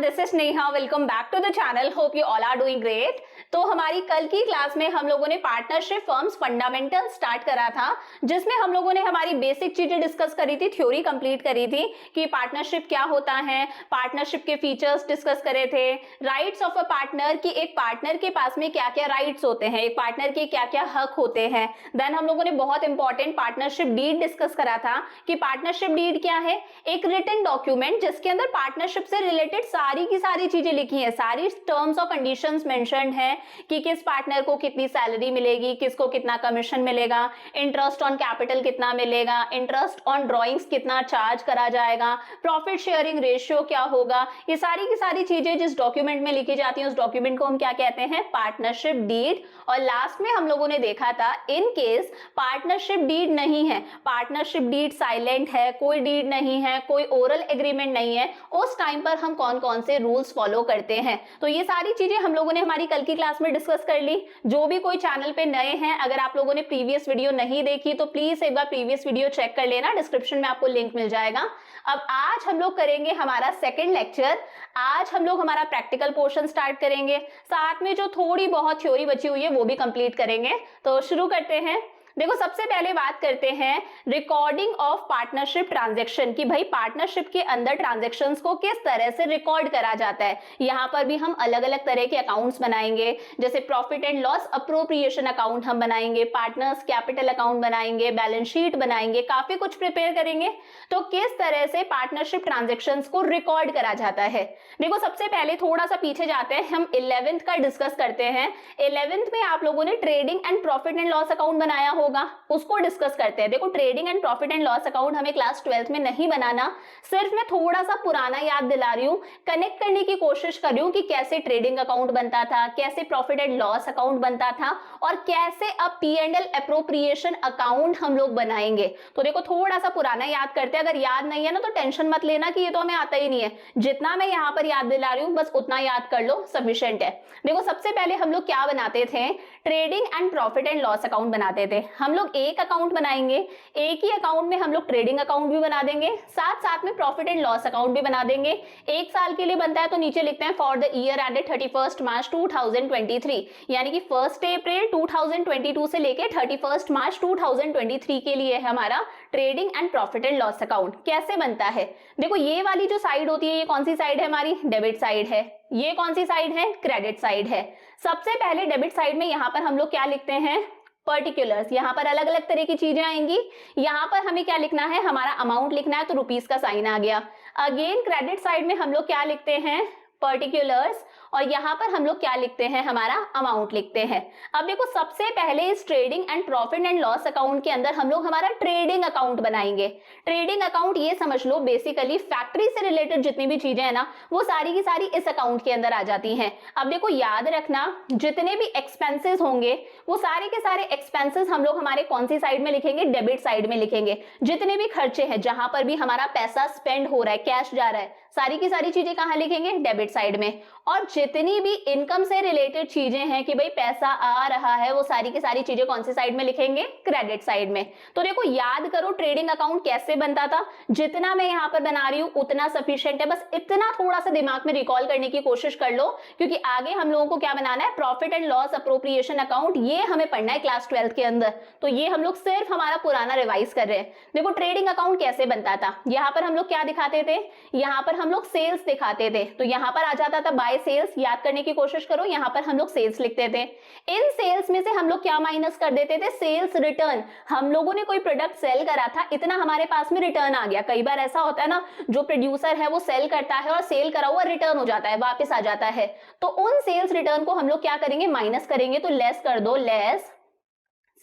this is Neha. Welcome back to the channel. Hope you all are doing great. तो हमारी कल की class में हम लोगों ने पार्टनरशिप फर्म्स फंडामेंटल स्टार्ट करा था, जिसमें हम लोगों ने हमारी बेसिक चीजें डिस्कस करी थी, थ्योरी कंप्लीट करी थी कि पार्टनरशिप क्या होता है, पार्टनरशिप के फीचर्स डिस्कस करे थे, राइट्स ऑफ अ पार्टनर कि एक पार्टनर के पास में क्या क्या राइट्स होते हैं, एक पार्टनर के क्या क्या हक होते हैं। देन हम लोगों ने बहुत इंपॉर्टेंट पार्टनरशिप डीड डिस्कस करा था कि पार्टनरशिप डीड क्या है, एक रिटन डॉक्यूमेंट जिसके अंदर पार्टनरशिप से रिलेटेड सारी की सारी चीजें लिखी है, सारी टर्म्स और कंडीशंस मेंशन्ड है कि किस पार्टनर को कितनी सैलरी मिलेगी, किसको कितना कमीशन मिलेगा, इंटरेस्ट ऑन कैपिटल कितना मिलेगा, इंटरेस्ट ऑन ड्रॉइंग्स कितना चार्ज करा जाएगा, प्रॉफिट शेयरिंग रेशियो क्या होगा। ये सारी की सारी चीजें जिस डॉक्यूमेंट में लिखी जाती है उस डॉक्यूमेंट को हम क्या कहते हैं, पार्टनरशिप डीड। और लास्ट में हम लोगों ने देखा था इन केस पार्टनरशिप डीड नहीं है, पार्टनरशिप डीड साइलेंट है, कोई डीड नहीं है, कोई ओरल एग्रीमेंट नहीं है, उस टाइम पर हम कौन कौन से रूल्स फॉलो करते हैं। तो ये सारी चीजें हम लोगों ने हमारी कल की क्लास में डिस्कस कर ली। जो भी कोई चैनल पे नए हैं, अगर आप लोगों ने प्रीवियस वीडियो नहीं देखी तो प्लीज एक बार प्रीवियस वीडियो चेक कर लेना, डिस्क्रिप्शन में आपको लिंक मिल जाएगा। अब आज हम लोग करेंगे हमारा सेकंड लेक्चर। आज हम लोग हमारा प्रैक्टिकल पोर्शन स्टार्ट करेंगे, साथ में जो थोड़ी बहुत थ्योरी बची हुई है वो भी कंप्लीट करेंगे। तो शुरू करते हैं। देखो, सबसे पहले बात करते हैं रिकॉर्डिंग ऑफ पार्टनरशिप ट्रांजैक्शन की भाई पार्टनरशिप के अंदर ट्रांजैक्शंस को किस तरह से रिकॉर्ड करा जाता है। यहाँ पर भी हम अलग अलग तरह के अकाउंट्स बनाएंगे, जैसे profit and loss appropriation account हम बनाएंगे, पार्टनर्स कैपिटल अकाउंट बनाएंगे, बैलेंस शीट बनाएंगे, काफी कुछ प्रिपेयर करेंगे। तो किस तरह से पार्टनरशिप ट्रांजेक्शन्स को रिकॉर्ड करा जाता है। देखो, सबसे पहले थोड़ा सा पीछे जाते हैं, हम 11th का डिस्कस करते हैं। 11th में आप लोगों ने trading and profit and loss account बनाया होगा, उसको डिस्कस करते हैं। देखो, trading and profit and loss account हमें क्लास 12th में नहीं बनाना, सिर्फ मैं थोड़ा सा पुराना याद दिला रही हूँ, कनेक्ट करने की कोशिश कर रही हूँ कि कैसे ट्रेडिंग अकाउंट बनता था, कैसे प्रॉफिट एंड लॉस अकाउंट बनता था और कैसे अब P&L अप्रोप्रिएशन अकाउंट हम लोग बनाएंगे। तो देखो, थोड़ा सा पुराना याद करते हैं। अगर याद नहीं है ना तो टेंशन मत लेना कि ये तो हमें आता ही नहीं है, जितना मैं यहाँ पर याद दिला रही हूँ बस उतना याद कर लो, सफिशिएंट है। देखो, सबसे पहले हम लोग क्या बनाते थे, trading and profit and loss account बनाते थे। हम लोग एक अकाउंट बनाएंगे, एक ही अकाउंट में हम लोग ट्रेडिंग अकाउंट भी बना देंगे, साथ साथ में प्रॉफिट एंड लॉस अकाउंट भी बना देंगे। एक साल के लिए बनता है तो नीचे लिखते हैं फॉर द ईयर एंडेड 31 मार्च 2023, यानी कि 1 अप्रैल 2022 से लेके 31 मार्च 2023 के लिए है हमारा trading and profit and loss account. कैसे बनता है, देखो ये वाली जो साइड होती है, ये कौन सी साइड है हमारी, डेबिट साइड है। ये कौन सी साइड है, क्रेडिट साइड है। सबसे पहले डेबिट साइड में यहाँ पर हम लोग क्या लिखते हैं, पर्टिकुलर्स। यहाँ पर अलग अलग तरह की चीजें आएंगी। यहाँ पर हमें क्या लिखना है, हमारा अमाउंट लिखना है, तो रुपीस का साइन आ गया। अगेन क्रेडिट साइड में हम लोग क्या लिखते हैं, पर्टिकुलर्स, और यहाँ पर हम लोग क्या लिखते हैं, हमारा अमाउंट लिखते हैं। अब देखो, सबसे पहले इस trading and profit and loss account के अंदर हम लोग हमारा ट्रेडिंग अकाउंट बनाएंगे। ट्रेडिंग अकाउंट ये समझ लो बेसिकली फैक्ट्री से रिलेटेड जितनी भी चीजें हैं ना, वो सारी की सारी इस अकाउंट के अंदर आ जाती हैं। अब देखो, याद रखना जितने भी एक्सपेंसेस होंगे वो सारे के सारे एक्सपेंसेस हम लोग हमारे कौन सी साइड में लिखेंगे, डेबिट साइड में लिखेंगे। जितने भी खर्चे हैं, जहां पर भी हमारा पैसा स्पेंड हो रहा है, कैश जा रहा है, सारी की सारी चीजें कहाँ लिखेंगे, डेबिट साइड में। और जितनी भी इनकम से रिलेटेड चीजें हैं कि भाई पैसा आ रहा है, वो सारी की सारी चीजें कौन सी साइड में लिखेंगे, क्रेडिट साइड में। तो देखो, याद करो ट्रेडिंग अकाउंट कैसे बनता था, जितना मैं यहाँ पर बना रही हूँ उतना सफिशिएंट है, बस इतना थोड़ा सा दिमाग में रिकॉल करने की कोशिश कर लो, क्योंकि आगे हम लोगों को क्या बनाना है, profit and loss appropriation account, ये हमें पढ़ना है क्लास 12th के अंदर। तो ये हम लोग सिर्फ हमारा पुराना रिवाइज कर रहे हैं। देखो, ट्रेडिंग अकाउंट कैसे बनता था, यहाँ पर हम लोग क्या दिखाते थे, यहाँ पर हम लोग सेल्स दिखाते थे, तो यहाँ पर आ जाता था बाय सेल्स। याद करने की कोशिश करो, यहाँ पर हम लोग सेल्स लिखते थे। इन सेल्स में से हम लोग क्या माइनस कर देते थे, सेल्स रिटर्न। हम लोगों ने कोई प्रोडक्ट सेल करा था, इतना हमारे पास में रिटर्न आ गया। कई बार ऐसा होता है ना, जो प्रोड्यूसर है वो सेल करता है और सेल करा हुआ रिटर्न हो जाता है, वापस आ जाता है। तो उन सेल्स रिटर्न को हम लोग क्या करेंगे, माइनस करेंगे। तो लेस कर दो, लेस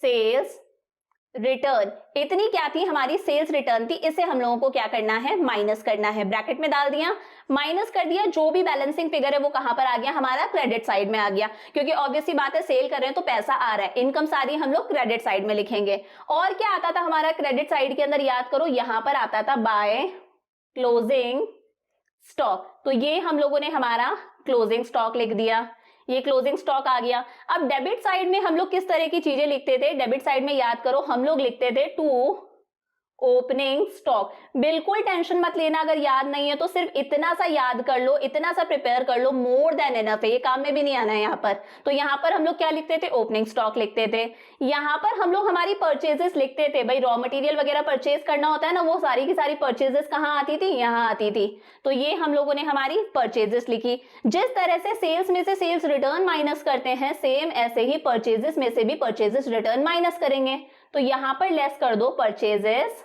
सेल्स रिटर्न। इतनी क्या थी, हमारी सेल्स रिटर्न थी, इसे हम लोगों को क्या करना है, माइनस करना है। ब्रैकेट में डाल दिया, माइनस कर दिया, जो भी बैलेंसिंग फिगर है वो कहां पर आ गया, हमारा क्रेडिट साइड में आ गया, क्योंकि ऑब्वियसली बात है सेल कर रहे हैं तो पैसा आ रहा है, इनकम सारी हम लोग क्रेडिट साइड में लिखेंगे। और क्या आता था हमारा क्रेडिट साइड के अंदर, याद करो, यहां पर आता था बाय क्लोजिंग स्टॉक। तो ये हम लोगों ने हमारा क्लोजिंग स्टॉक लिख दिया, ये क्लोजिंग स्टॉक आ गया। अब डेबिट साइड में हम लोग किस तरह की चीजें लिखते थे, डेबिट साइड में याद करो हम लोग लिखते थे टू ओपनिंग स्टॉक। बिल्कुल टेंशन मत लेना, अगर याद नहीं है तो सिर्फ इतना सा याद कर लो, इतना सा प्रिपेयर कर लो, मोर देन एनफ है, ये काम में भी नहीं आना है यहाँ पर। तो यहाँ पर हम लोग क्या लिखते थे, ओपनिंग स्टॉक लिखते थे। यहाँ पर हम लोग हमारी परचेजेस लिखते थे, भाई रॉ मटेरियल वगैरह परचेज करना होता है ना, वो सारी की सारी परचेजेस कहाँ आती थी, यहाँ आती थी। तो ये हम लोगों ने हमारी परचेजेस लिखी। जिस तरह से सेल्स में से सेल्स रिटर्न माइनस करते हैं, सेम ऐसे ही परचेजेस में से भी परचेजेस रिटर्न माइनस करेंगे। तो यहाँ पर लेस कर दो परचेजेस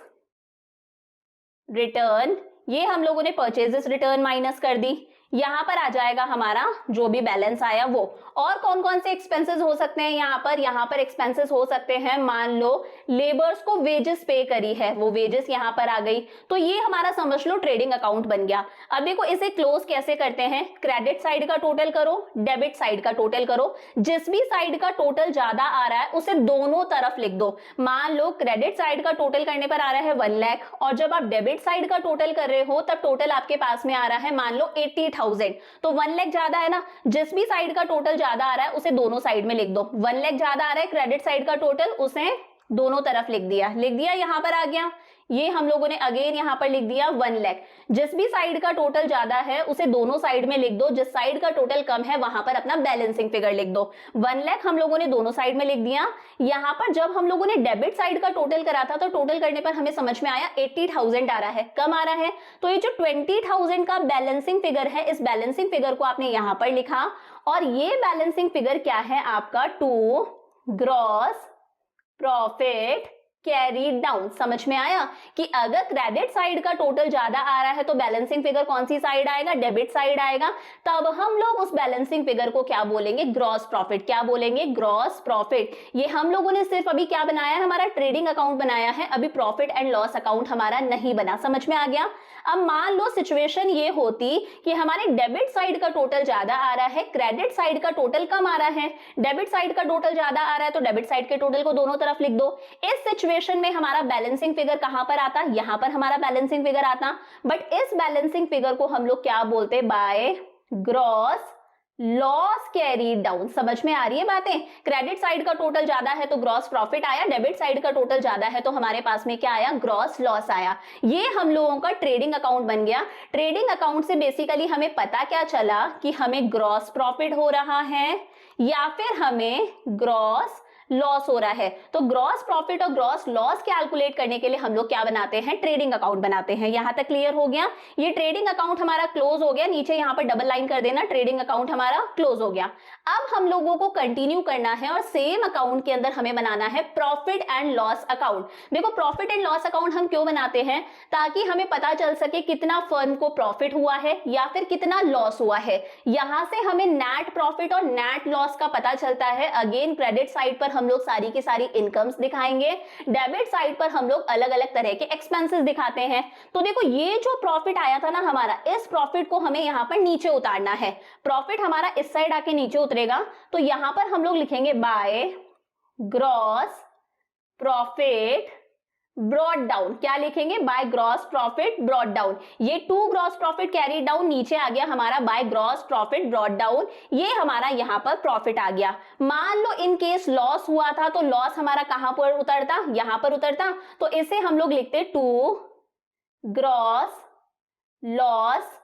रिटर्न, ये हम लोगों ने परचेजेस रिटर्न माइनस कर दी। यहां पर आ जाएगा हमारा जो भी बैलेंस आया वो। और कौन कौन से एक्सपेंसेस हो सकते हैं यहाँ पर एक्सपेंसेस हो सकते हैं, मान लो लेबर्स को वेजेस पे करी है, वो वेजेस यहाँ पर आ गई, तो ये हमारा समझ लो ट्रेडिंग अकाउंट बन गया। अब देखो इसे क्लोज कैसे करते हैं, क्रेडिट साइड का टोटल करो, डेबिट साइड का टोटल करो, जिस भी साइड का टोटल ज्यादा आ रहा है उसे दोनों तरफ लिख दो। मान लो क्रेडिट साइड का टोटल करने पर आ रहा है 1 लाख, और जब आप डेबिट साइड का टोटल कर रहे हो तब टोटल आपके पास में आ रहा है मान लो 80,000, तो 1 लाख ज्यादा है ना, जिस भी साइड का टोटल ज्यादा आ रहा है उसे दोनों साइड में लिख दो। 1 लाख ज्यादा आ रहा है क्रेडिट साइड का टोटल, उसे दोनों तरफ लिख दिया, यहाँ पर आ गया। ये हम लोगों ने अगेन यहाँ पर लिख दिया 1 लाख, जिस भी साइड का टोटल ज्यादा है उसे दोनों साइड में लिख दो, जिस साइड का टोटल कम है वहां पर अपना बैलेंसिंग फिगर लिख दो। 1 लाख हम लोगों ने दोनों साइड में लिख दिया। यहाँ पर जब हम लोगों ने डेबिट साइड का टोटल करा था तो टोटल करने पर हमें समझ में आया 80,000 आ रहा है, कम आ रहा है, तो ये जो 20,000 का बैलेंसिंग फिगर है, इस बैलेंसिंग फिगर को आपने यहाँ पर लिखा, और ये बैलेंसिंग फिगर क्या है आपका, to gross profit carried down. समझ में आया कि अगर क्रेडिट साइड का टोटल ज्यादा आ रहा है तो बैलेंसिंग फिगर कौन सी साइड आएगा, डेबिट साइड आएगा। तब हम लोग उस बैलेंसिंग फिगर को क्या बोलेंगे, ग्रॉस प्रॉफिट। क्या बोलेंगे, ग्रॉस प्रॉफिट। ये हम लोगों ने सिर्फ अभी क्या बनाया है, हमारा ट्रेडिंग अकाउंट बनाया है, अभी प्रॉफिट एंड लॉस अकाउंट हमारा नहीं बना। समझ में आ गया। अब मान लो सिचुएशन ये होती कि हमारे डेबिट साइड का टोटल ज्यादा आ रहा है, क्रेडिट साइड का टोटल कम आ रहा है। डेबिट साइड का टोटल ज्यादा आ रहा है तो डेबिट साइड के टोटल को दोनों तरफ लिख दो। इस सिचुएशन में हमारा बैलेंसिंग फिगर कहां पर आता, यहां पर हमारा बैलेंसिंग फिगर आता, बट इस बैलेंसिंग फिगर को हम लोग क्या बोलते, by gross loss carried down. समझ में आ रही है बातें। क्रेडिट साइड का टोटल ज्यादा है तो ग्रॉस प्रॉफिट आया, डेबिट साइड का टोटल ज्यादा है तो हमारे पास में क्या आया, ग्रॉस लॉस आया। ये हम लोगों का ट्रेडिंग अकाउंट बन गया। ट्रेडिंग अकाउंट से बेसिकली हमें पता क्या चला कि हमें ग्रॉस प्रॉफिट हो रहा है या फिर हमें ग्रॉस लॉस हो रहा है। तो ग्रॉस प्रॉफिट और ग्रॉस लॉस कैलकुलेट करने के लिए हम लोग क्या बनाते हैं, ट्रेडिंग अकाउंट बनाते हैं। यहां तक क्लियर हो गया। ये ट्रेडिंग अकाउंट हमारा क्लोज हो गया, नीचे यहां पर डबल लाइन कर देना, ट्रेडिंग अकाउंट हमारा क्लोज हो गया। अब हम लोगों को कंटिन्यू करना है और सेम अकाउंट के अंदर हमें बनाना है प्रॉफिट एंड लॉस अकाउंट। देखो प्रॉफिट एंड लॉस अकाउंट हम क्यों बनाते हैं, ताकि हमें पता चल सके कितना फर्म को प्रॉफिट हुआ है या फिर कितना लॉस हुआ है। यहां से हमें नेट प्रॉफिट और नेट लॉस का पता चलता है। अगेन क्रेडिट साइड पर हम लोग सारी की सारी इनकम्स दिखाएंगे, डेबिट साइड पर हम लोग अलग अलग तरह के एक्सपेंसेस दिखाते हैं। तो देखो ये जो प्रॉफिट आया था ना हमारा, इस प्रॉफिट को हमें यहां पर नीचे उतारना है। प्रॉफिट हमारा इस साइड आके नीचे उतरेगा, तो यहां पर हम लोग लिखेंगे by gross profit brought down. क्या लिखेंगे, by gross profit brought down. ये to gross profit carry down, नीचे आ गया हमारा by gross profit brought down. ये हमारा यहां पर प्रॉफिट आ गया। मान लो इन केस लॉस हुआ था तो लॉस हमारा कहां पर उतरता, यहां पर उतरता। तो इसे हम लोग लिखते to gross loss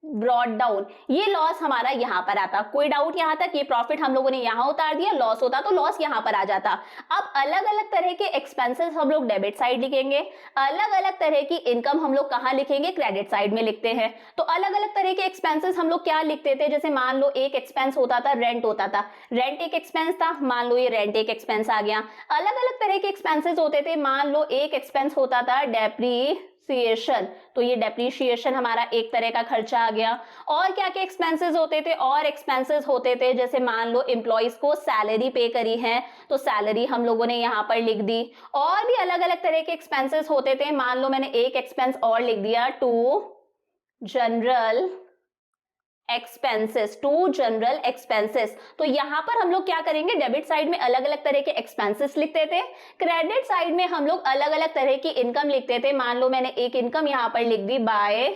brought down. ये लॉस हमारा यहां पर आता। कोई डाउट यहां तक, ये प्रॉफिट हम लोगों ने यहां उतार दिया, लॉस होता तो लॉस यहां पर आ जाता। अब अलग अलग तरह के एक्सपेंसेस हम लोग डेबिट साइड लिखेंगे, अलग अलग तरह की इनकम हम लोग कहां लिखेंगे, क्रेडिट साइड में लिखते हैं। तो अलग अलग तरह के एक्सपेंसेस हम लोग क्या लिखते थे, जैसे मान लो एक एक्सपेंस होता था रेंट होता था, रेंट एक एक्सपेंस था, मान लो ये रेंट एक एक्सपेंस आ गया। अलग अलग तरह के एक्सपेंसेस होते थे, मान लो एक एक्सपेंस होता था डेप्रीसिएशन, तो ये डेप्रीशिएशन हमारा एक तरह का खर्चा आ गया। और क्या क्या एक्सपेंसेस होते थे, और एक्सपेंसेस होते थे जैसे मान लो एम्प्लॉइज को सैलरी पे करी है तो सैलरी हम लोगों ने यहाँ पर लिख दी। और भी अलग अलग तरह के एक्सपेंसेस होते थे, मान लो मैंने एक एक्सपेंस और लिख दिया, to general expenses, to general expenses. तो यहां पर हम लोग क्या करेंगे, डेबिट साइड में अलग अलग तरह के एक्सपेंसेस लिखते थे, क्रेडिट साइड में हम लोग अलग अलग तरह की इनकम लिखते थे। मान लो मैंने एक इनकम यहां पर लिख दी बाय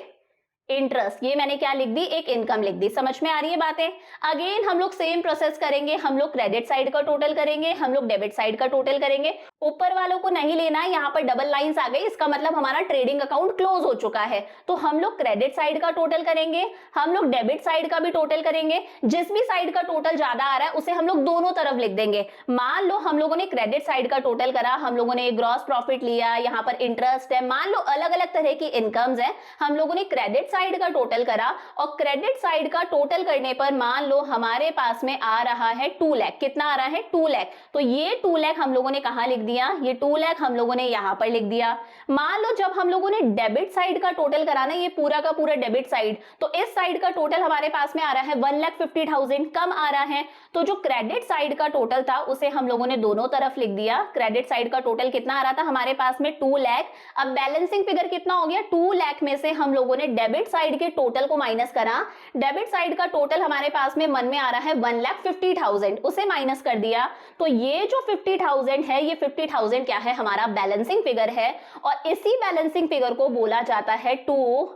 इंटरेस्ट, ये मैंने क्या लिख दी, एक इनकम लिख दी। समझ में आ रही है बातें। अगेन हम लोग सेम प्रोसेस करेंगे, हम लोग क्रेडिट साइड का टोटल करेंगे, हम लोग डेबिट साइड का टोटल करेंगे। ऊपर वालों को नहीं लेना है, यहाँ पर डबल लाइंस आ गई, इसका मतलब हमारा ट्रेडिंग अकाउंट क्लोज हो चुका है। तो हम लोग क्रेडिट साइड का टोटल करेंगे, हम लोग डेबिट साइड का भी टोटल करेंगे। जिस भी साइड का टोटल ज्यादा आ रहा है उसे हम लोग दोनों तरफ लिख देंगे। मान लो हम लोगों ने क्रेडिट साइड का टोटल करा, हम लोगों ने ग्रॉस प्रॉफिट लिया, यहाँ पर इंटरेस्ट है, मान लो अलग अलग तरह की इनकम्स है, हम लोगों ने क्रेडिट साइड का टोटल करा और क्रेडिट साइड का टोटल करने पर मान लो हमारे पास में आ रहा है 2 लाख। कितना आ रहा है? 2 लाख। तो ये 2 लाख हम लोगों ने कहां लिख दिया? ये 2 लाख हम लोगों ने यहां पर लिख दिया। मान लो जब हम लोगों ने डेबिट साइड का टोटल कराना, ये पूरा का पूरा डेबिट साइड, तो इस साइड का टोटल हमारे पास में आ रहा है 1,50,000, कम आ रहा है। तो जो क्रेडिट साइड का टोटल था उसे हम लोगों ने दोनों तरफ लिख दिया। क्रेडिट साइड का टोटल कितना आ रहा था हमारे पास में? 2 लाख। अब बैलेंसिंग फिगर कितना हो गया? 2 लाख में से हम लोगों ने डेबिट साइड के टोटल को माइनस करा। डेबिट साइड का टोटल हमारे पास में मन में आ रहा है 1,50,000, उसे माइनस कर दिया। तो ये जो 50,000 है, ये 50,000 क्या है? हमारा बैलेंसिंग फिगर है। और इसी बैलेंसिंग फिगर को बोला जाता है टू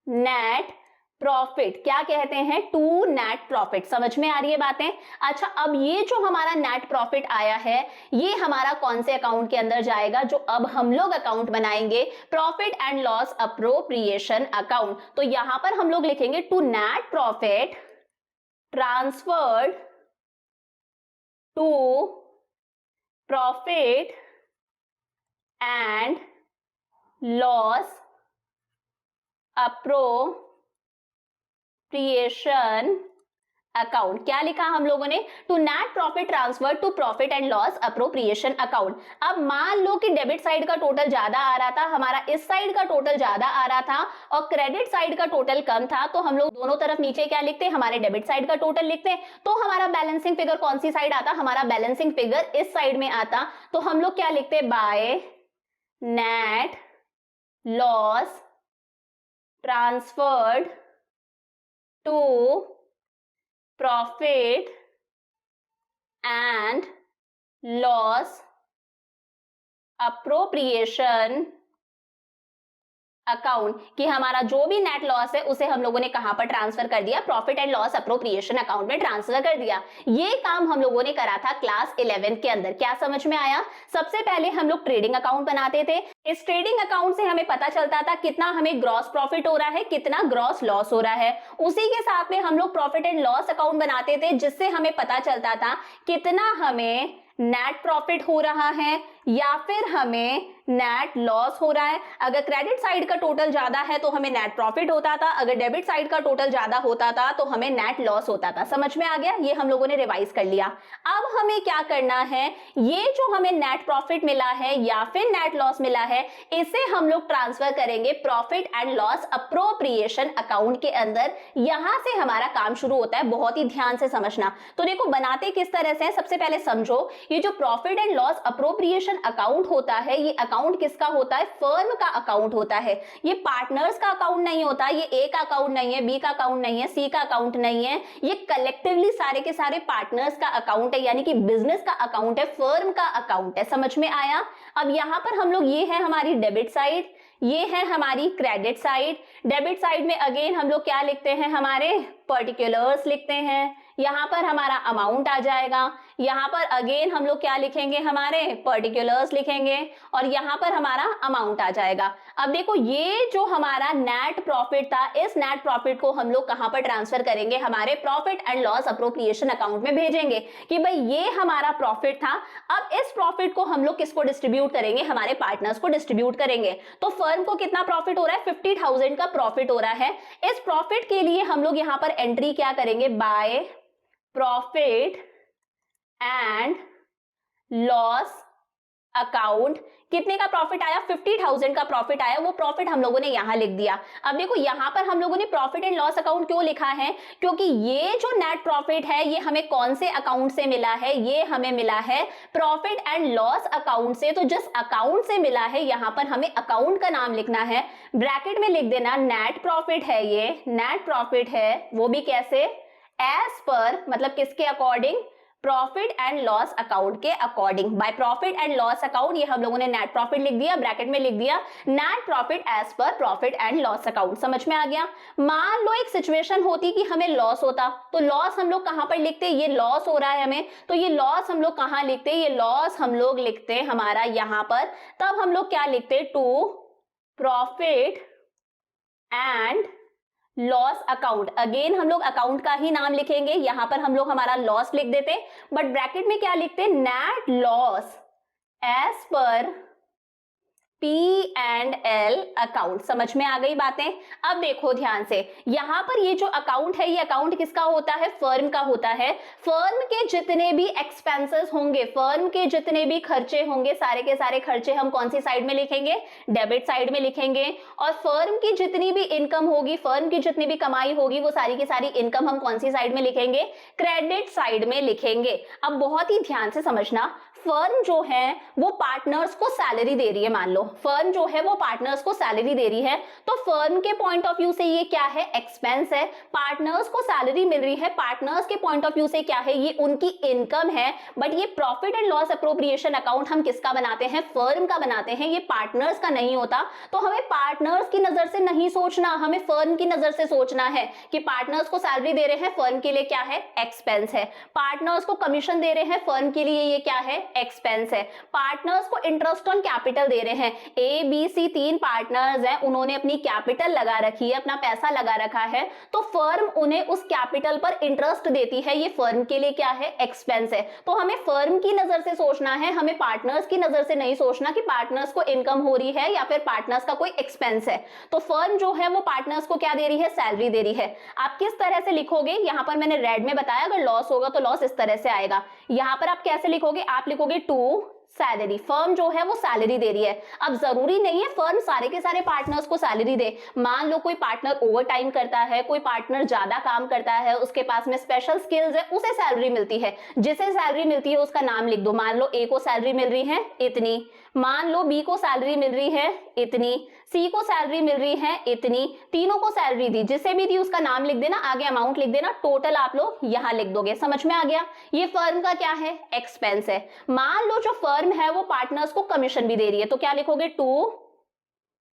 नेट प्रॉफिट। क्या कहते हैं? To net profit. समझ में आ रही है बातें? अच्छा, अब ये जो हमारा नेट प्रॉफिट आया है, ये हमारा कौन से अकाउंट के अंदर जाएगा? जो अब हम लोग अकाउंट बनाएंगे, profit and loss appropriation account. तो यहां पर हम लोग लिखेंगे to net profit transferred to profit and loss appropriation account. क्या लिखा हम लोगों ने? To net profit transfer to profit and loss appropriation account. अब मान लो कि डेबिट साइड का टोटल ज्यादा आ रहा था, हमारा इस साइड का टोटल ज्यादा आ रहा था और क्रेडिट साइड का टोटल कम था, तो हम लोग दोनों तरफ नीचे क्या लिखते हैं? हमारे डेबिट साइड का टोटल लिखते हैं। तो हमारा बैलेंसिंग फिगर कौन सी साइड आता? हमारा बैलेंसिंग फिगर इस साइड में आता। तो हम लोग क्या लिखते? By net loss transferred to profit and loss appropriation account, कि हमारा जो भी नेट लॉस है उसे हम लोगों ने कहां पर ट्रांसफर कर दिया? Profit and loss appropriation account में ट्रांसफर कर दिया। ये काम हम लोगों ने करा था क्लास 11 के अंदर। क्या समझ में आया? सबसे पहले हम लोग ट्रेडिंग अकाउंट बनाते थे। इस ट्रेडिंग अकाउंट से हमें पता चलता था कितना हमें ग्रॉस प्रॉफिट हो रहा है, कितना ग्रॉस लॉस हो रहा है। उसी के साथ में हम लोग प्रॉफिट एंड लॉस अकाउंट बनाते थे, जिससे हमें पता चलता था कितना हमें नेट प्रॉफिट हो रहा है या फिर हमें नेट लॉस हो रहा है। अगर क्रेडिट साइड का टोटल ज्यादा है तो हमें नेट प्रॉफिट होता था, अगर डेबिट साइड का टोटल ज्यादा होता था तो हमें नेट लॉस होता था। समझ में आ गया? ये हम लोगों ने रिवाइज कर लिया। अब हमें क्या करना है? ये जो हमें नेट प्रॉफिट मिला है या फिर नेट लॉस मिला है, इसे हम लोग ट्रांसफर करेंगे profit and loss appropriation account के अंदर। यहां से हमारा काम शुरू होता है। बहुत ही ध्यान से समझना। तो देखो, बनाते किस तरह से? सबसे पहले समझो, ये जो profit and loss appropriation account होता है, ये अकाउंट किसका होता है? फर्म का अकाउंट होता है। ये पार्टनर्स का अकाउंट नहीं होता। ये ए का अकाउंट नहीं है, बी का अकाउंट नहीं है, सी का अकाउंट नहीं है। ये कलेक्टिवली सारे के सारे पार्टनर्स का अकाउंट है, यानी कि बिजनेस का अकाउंट है, फर्म का अकाउंट है। समझ में आया? अब यहां पर हम लोग, ये है हमारी डेबिट साइड, ये है हमारी क्रेडिट साइड। डेबिट साइड में अगेन हम लोग क्या लिखते हैं? हमारे पर्टिकुलर्स लिखते हैं। यहां पर हमारा अमाउंट आ जाएगा। यहां पर अगेन हम लोग क्या लिखेंगे? हमारे पर्टिकुलर्स लिखेंगे और यहां पर हमारा अमाउंट आ जाएगा। अब देखो, ये जो हमारा नेट प्रॉफिट था, इस नेट प्रॉफिट को हम लोग कहां पर ट्रांसफर करेंगे? हमारे profit and loss appropriation account में भेजेंगे कि भाई ये हमारा प्रॉफिट था। अब इस प्रॉफिट को हम लोग किसको डिस्ट्रीब्यूट करेंगे? हमारे पार्टनर्स को डिस्ट्रीब्यूट करेंगे। तो फर्म को कितना प्रॉफिट हो रहा है? 50,000 का प्रॉफिट हो रहा है। इस प्रॉफिट के लिए हम लोग यहां पर एंट्री क्या करेंगे? Bye profit and loss account. कितने का प्रॉफिट आया? 50,000 का प्रॉफिट आया। वो प्रॉफिट हम लोगों ने यहां लिख दिया। अब देखो, यहां पर हम लोगों ने प्रॉफिट एंड लॉस अकाउंट क्यों लिखा है? क्योंकि ये जो नेट प्रॉफिट है, ये हमें कौन से अकाउंट से मिला है? ये हमें मिला है प्रॉफिट एंड लॉस अकाउंट से। तो जिस अकाउंट से मिला है, यहां पर हमें अकाउंट का नाम लिखना है, ब्रैकेट में लिख देना नेट प्रॉफिट है। ये नेट प्रॉफिट है, वो भी कैसे? एज पर, मतलब किसके according? Profit and loss account के according. By profit and loss account ये हम लोगों ने नेट प्रॉफिट लिख दिया, ब्रैकेट में लिख दिया net profit as per profit and loss account. समझ में आ गया। मान लो एक सिचुएशन होती कि हमें लॉस होता, तो लॉस हम लोग कहां पर लिखते, ये लॉस हो रहा है हमें, तो ये लॉस हम लोग कहां लिखते, ये लॉस हम लोग लिखते हमारा यहां पर। तब हम लोग क्या लिखते, to profit and loss account. Again हम लोग अकाउंट का ही नाम लिखेंगे, यहां पर हम लोग हमारा लॉस लिख देते, बट ब्रैकेट में क्या लिखते, net loss as per P&L account. समझ में आ गई बातें। अब देखो ध्यान से, यहां पर ये जो अकाउंट है, ये अकाउंट किसका होता है, फर्म का होता है। फर्म के जितने भी एक्सपेंसेस होंगे, फर्म के जितने भी खर्चे होंगे, सारे के सारे खर्चे हम कौन सी साइड में लिखेंगे, डेबिट साइड में लिखेंगे। और फर्म की जितनी भी इनकम होगी, फर्म की जितनी भी कमाई होगी, वो सारी की सारी इनकम हम कौन सी साइड में लिखेंगे, क्रेडिट साइड में लिखेंगे। अब बहुत ही ध्यान से समझना, फर्म जो है वो पार्टनर्स को सैलरी दे रही है, मान लो फर्म जो है वो पार्टनर्स को सैलरी दे रही है, तो फर्म के पॉइंट ऑफ व्यू से ये क्या है, एक्सपेंस है। पार्टनर्स को सैलरी मिल रही है, पार्टनर्स के पॉइंट ऑफ व्यू से क्या है, ये उनकी इनकम है। बट ये profit and loss appropriation account हम किसका बनाते हैं, फर्म का बनाते हैं, ये पार्टनर्स का नहीं होता। तो हमें पार्टनर्स की नजर से नहीं सोचना, हमें फर्म की नजर से सोचना है कि पार्टनर्स को सैलरी दे रहे हैं, फर्म के लिए क्या है, एक्सपेंस है। पार्टनर्स को कमीशन दे रहे हैं, फर्म के लिए ये क्या है, एक्सपेंस है। पार्टनर्स को इंटरेस्ट ऑन कैपिटल दे रहे हैं, ए बी सी तीन पार्टनर्स हैं, उन्होंने अपनी कैपिटल लगा रखी है, अपना पैसा लगा रखा है, तो फर्म उन्हें उस कैपिटल पर इंटरेस्ट देती है, ये फर्म के लिए क्या है, एक्सपेंस है। तो हमें फर्म की नजर से सोचना है, हमें पार्टनर्स की नजर से नहीं सोचना कि पार्टनर्स को इनकम हो रही है या फिर पार्टनर्स का कोई एक्सपेंस है। तो फर्म जो है वो पार्टनर्स को क्या दे रही है, सैलरी दे रही है। आप किस तरह से लिखोगे, यहां पर मैंने रेड में बताया, अगर लॉस होगा तो लॉस इस तरह से आएगा। यहां पर आप कैसे लिखोगे, आप लिखोगे टू सैलरी, फर्म जो है वो सैलरी दे रही है। अब जरूरी नहीं है फर्म सारे के सारे पार्टनर्स को सैलरी दे। मान लो कोई पार्टनर ओवर टाइम करता है, कोई पार्टनर ज्यादा काम करता है, उसके पास में स्पेशल स्किल्स है, उसे सैलरी मिलती है। जिसे सैलरी मिलती है उसका नाम लिख दो। मान लो ए को सैलरी मिल रही है इतनी, मान लो बी को सैलरी मिल रही है इतनी, सी को सैलरी मिल रही है इतनी, तीनों को सैलरी दी, जिसे भी दी उसका नाम लिख देना, आगे अमाउंट लिख देना, टोटल आप लोग यहां लिख दोगे। समझ में आ गया। ये फर्म का क्या है, एक्सपेंस है। मान लो जो फर्म है वो पार्टनर्स को कमीशन भी दे रही है, तो क्या लिखोगे, टू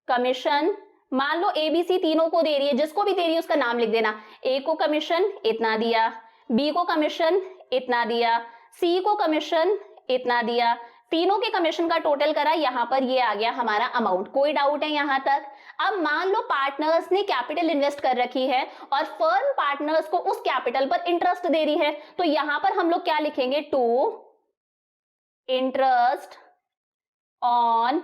कमीशन। मान लो एबीसी तीनों को दे रही है, जिसको भी दे रही है उसका नाम लिख देना। ए को कमीशन इतना दिया, बी को कमीशन इतना दिया, सी को कमीशन इतना दिया, तीनों के कमीशन का टोटल करा, यहां पर ये आ गया हमारा अमाउंट। कोई डाउट है यहां तक। अब मान लो पार्टनर्स ने कैपिटल इन्वेस्ट कर रखी है और फर्म पार्टनर्स को उस कैपिटल पर इंटरेस्ट दे रही है, तो यहां पर हम लोग क्या लिखेंगे, to interest on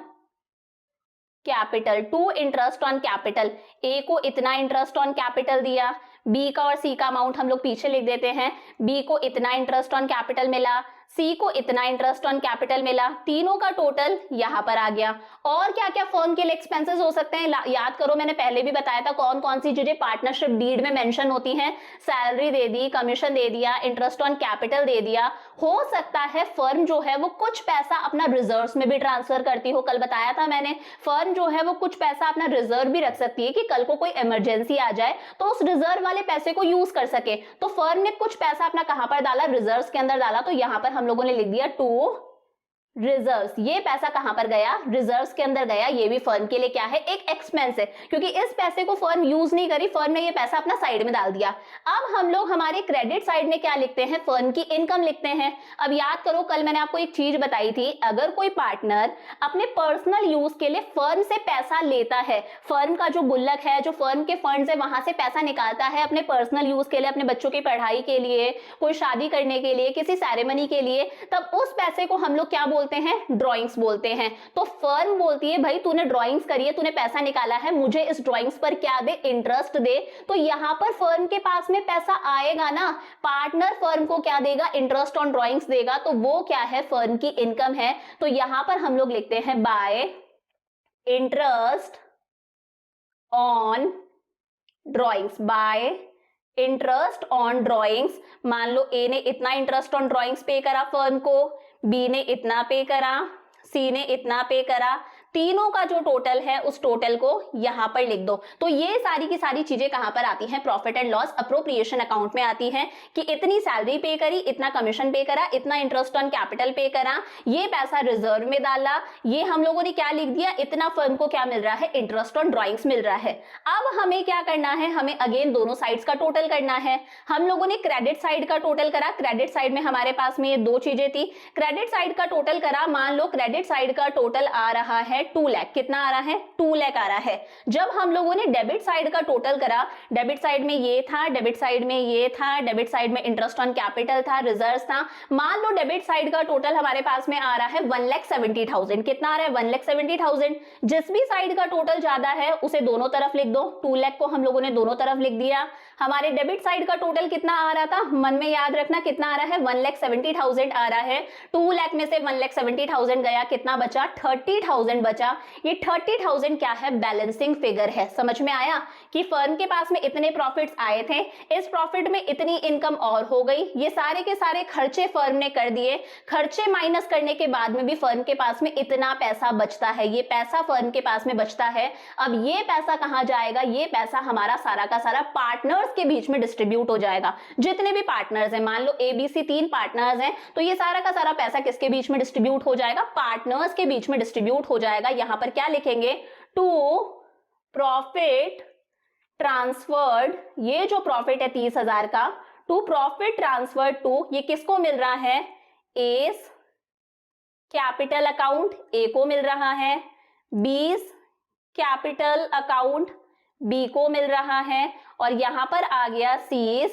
capital, to interest on capital. A को इतना इंटरेस्ट ऑन कैपिटल दिया, बी का और सी का अमाउंट हम लोग पीछे लिख देते हैं। बी को इतना इंटरेस्ट ऑन कैपिटल मिला, सी को इतना इंटरेस्ट ऑन कैपिटल मिला, तीनों का टोटल यहां पर आ गया। और क्या क्या फर्म के लिए एक्सपेंसेस हो सकते हैं, याद करो, मैंने पहले भी बताया था कौन कौन सी चीजें पार्टनरशिप डीड में मेंशन होती हैं। सैलरी दे दी, कमीशन दे दिया, इंटरेस्ट ऑन कैपिटल दे दिया। हो सकता है फर्म जो है वो कुछ पैसा अपना रिजर्व्स में भी ट्रांसफर करती हो। कल बताया था मैंने, फर्म जो है वो कुछ पैसा अपना रिजर्व भी रख सकती है कि कल को कोई इमरजेंसी आ जाए तो उस रिजर्व वाले पैसे को यूज कर सके। तो फर्म ने कुछ पैसा अपना कहां पर डाला, रिजर्व्स के अंदर डाला, तो यहां पर हम लोगों ने लिख दिया टू रिजर्व्स। ये पैसा कहां पर गया, रिजर्व्स के अंदर गया। ये भी फर्म के लिए क्या है, एक एक्सपेंस है, क्योंकि इस पैसे को फर्म यूज नहीं करी, फर्म ने ये पैसा अपना साइड में डाल दिया। अब हम लोग हमारे क्रेडिट साइड में क्या लिखते हैं, फर्म की इनकम लिखते हैं। अब याद करो, कल मैंने आपको एक चीज बताई थी, अगर कोई पार्टनर अपने पर्सनल यूज के लिए फर्म से पैसा लेता है, फर्म का जो गुल्लक है, जो फर्म के फंड्स है, वहां से पैसा निकालता है अपने पर्सनल यूज के लिए, अपने बच्चों की पढ़ाई के लिए, कोई शादी करने के लिए, किसी सेरेमनी के लिए, तब उस पैसे को हम लोग क्या बोलते हैं, ड्राइंग्स बोलते हैं। तो फर्म बोलती है भाई तूने ड्राइंग्स करी है, तूने पैसा निकाला है, मुझे इस ड्राइंग्स पर क्या दे, इंटरेस्ट दे। तो यहां पर फर्म के पास में पैसा आएगा ना, पार्टनर फर्म को क्या देगा, इंटरेस्ट ऑन ड्राइंग्स देगा, तो वो क्या है, फर्म की इनकम है। तो यहां पर हम लोग लिखते हैं bye interest on drawings, bye interest on drawings. मान लो ए ने इतना इंटरेस्ट ऑन ड्राइंग्स पे करा फर्म को, बी ने इतना पे करा, सी ने इतना पे करा, तीनों का जो टोटल है उस टोटल को यहां पर लिख दो। तो ये सारी की सारी चीजें कहां पर आती हैं, profit and loss appropriation account में आती हैं कि इतनी सैलरी पे करी, इतना कमीशन पे करा, इतना इंटरेस्ट ऑन कैपिटल पे करा, ये पैसा रिजर्व में डाला, ये हम लोगों ने क्या लिख दिया, इतना फर्म को क्या मिल रहा है, इंटरेस्ट ऑन ड्रॉइंग्स मिल रहा है। अब हमें क्या करना है, हमें अगेन दोनों साइड्स का टोटल करना है। हम लोगों ने क्रेडिट साइड का टोटल करा, क्रेडिट साइड में हमारे पास में ये दो चीजें थी, क्रेडिट साइड का टोटल करा, मान लो क्रेडिट साइड का टोटल आ रहा है 2 लाख, कितना आ रहा है, 2 लाख आ रहा है। जब हम लोगों ने डेबिट साइड का टोटल करा, डेबिट साइड में ये था, डेबिट साइड में ये था, डेबिट साइड में इंटरेस्ट ऑन कैपिटल था, रिजर्व था, मान लो डेबिट साइड का टोटल हमारे पास में आ रहा है 1,70,000, कितना आ रहा है, 1,70,000। जिस भी साइड का टोटल ज्यादा है उसे दोनों तरफ लिख दो, 2 लाख को हम लोगों ने दोनों तरफ लिख दिया। हमारे डेबिट साइड का टोटल कितना आ रहा था, मन में याद रखना कितना आ रहा है, 1,70,000 आ रहा है। 2 लाख में से 1,70,000 गया, कितना बचा, 30,000 बचा। ये 30,000 क्या है, बैलेंसिंग फिगर है। समझ में आया कि फर्म के पास में इतने प्रॉफिट्स आए थे, इस प्रॉफिट में इतनी इनकम और हो गई, ये सारे के सारे खर्चे फर्म ने कर दिए, खर्चे माइनस करने के बाद में भी फर्म के पास में इतना पैसा बचता है, ये पैसा फर्म के पास में बचता है। अब ये पैसा कहां जाएगा, ये पैसा हमारा सारा का सारा पार्टनर्स के बीच में डिस्ट्रीब्यूट हो जाएगा। जितने भी पार्टनर्स हैं, मान लो ABC 3 पार्टनर्स हैं, तो ये सारा का सारा पैसा किसके बीच में डिस्ट्रीब्यूट हो जाएगा, पार्टनर्स के बीच में डिस्ट्रीब्यूट हो जाएगा। यहां पर क्या लिखेंगे, टू प्रॉफिट ट्रांसफर्ड, ये जो प्रॉफिट है 30,000 का, टू प्रॉफिट ट्रांसफर्ड टू, ये किसको मिल रहा है, एस कैपिटल अकाउंट, ए को मिल रहा है, बीस कैपिटल अकाउंट, बी को मिल रहा है, और यहां पर आ गया सीज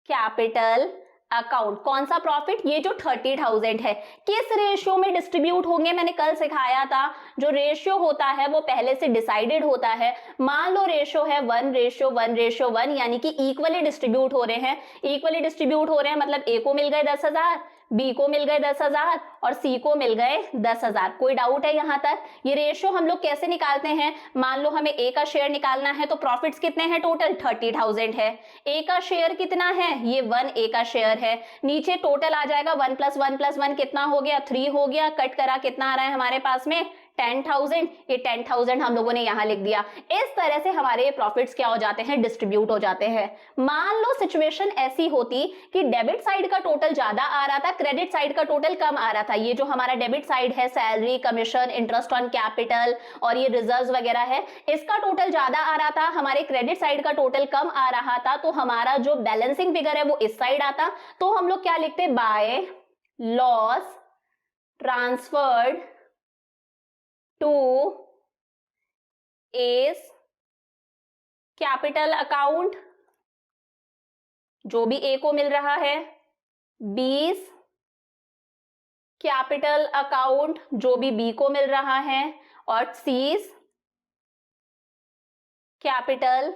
कैपिटल अकाउंट। कौन सा प्रॉफिट, ये जो 30,000 है, किस रेशियो में डिस्ट्रीब्यूट होंगे, मैंने कल सिखाया था, जो रेशियो होता है वो पहले से डिसाइडेड होता है। मान लो रेशियो है 1:1:1, यानी कि इक्वली डिस्ट्रीब्यूट हो रहे हैं, इक्वली डिस्ट्रीब्यूट हो रहे हैं, मतलब ए को मिल गए 10,000, बी को मिल गए 10,000 और सी को मिल गए 10,000। कोई डाउट है यहां तक? ये रेशियो हम लोग कैसे निकालते हैं, मान लो हमें ए का शेयर निकालना है, तो प्रॉफिट्स कितने हैं, टोटल 30,000 है, ए का शेयर कितना है, ये 1 ए का शेयर है, नीचे टोटल आ जाएगा 1 + 1 + 1 कितना हो गया, 3 हो गया, कट करा कितना आ रहा है हमारे पास में 10,000, ये 10,000 हम लोगों ने यहां लिख दिया। इस तरह से हमारे प्रॉफिट्स क्या हो जाते हैं, डिस्ट्रीब्यूट हो जाते हैं। मान लो सिचुएशन ऐसी होती कि डेबिट साइड का टोटल ज्यादा आ रहा था, क्रेडिट साइड का टोटल कम आ रहा था। ये जो हमारा डेबिट साइड है, salary, commission, interest on capital और ये रिजर्व्स वगैरह है, इसका टोटल ज्यादा आ रहा था, हमारे क्रेडिट साइड का टोटल कम आ रहा था, तो हमारा जो बैलेंसिंग फिगर है वो इस साइड आता। तो हम लोग क्या लिखते, by loss transferred to A's capital account, जो भी ए को मिल रहा है, 20 कैपिटल अकाउंट, जो भी बी को मिल रहा है, और सीज कैपिटल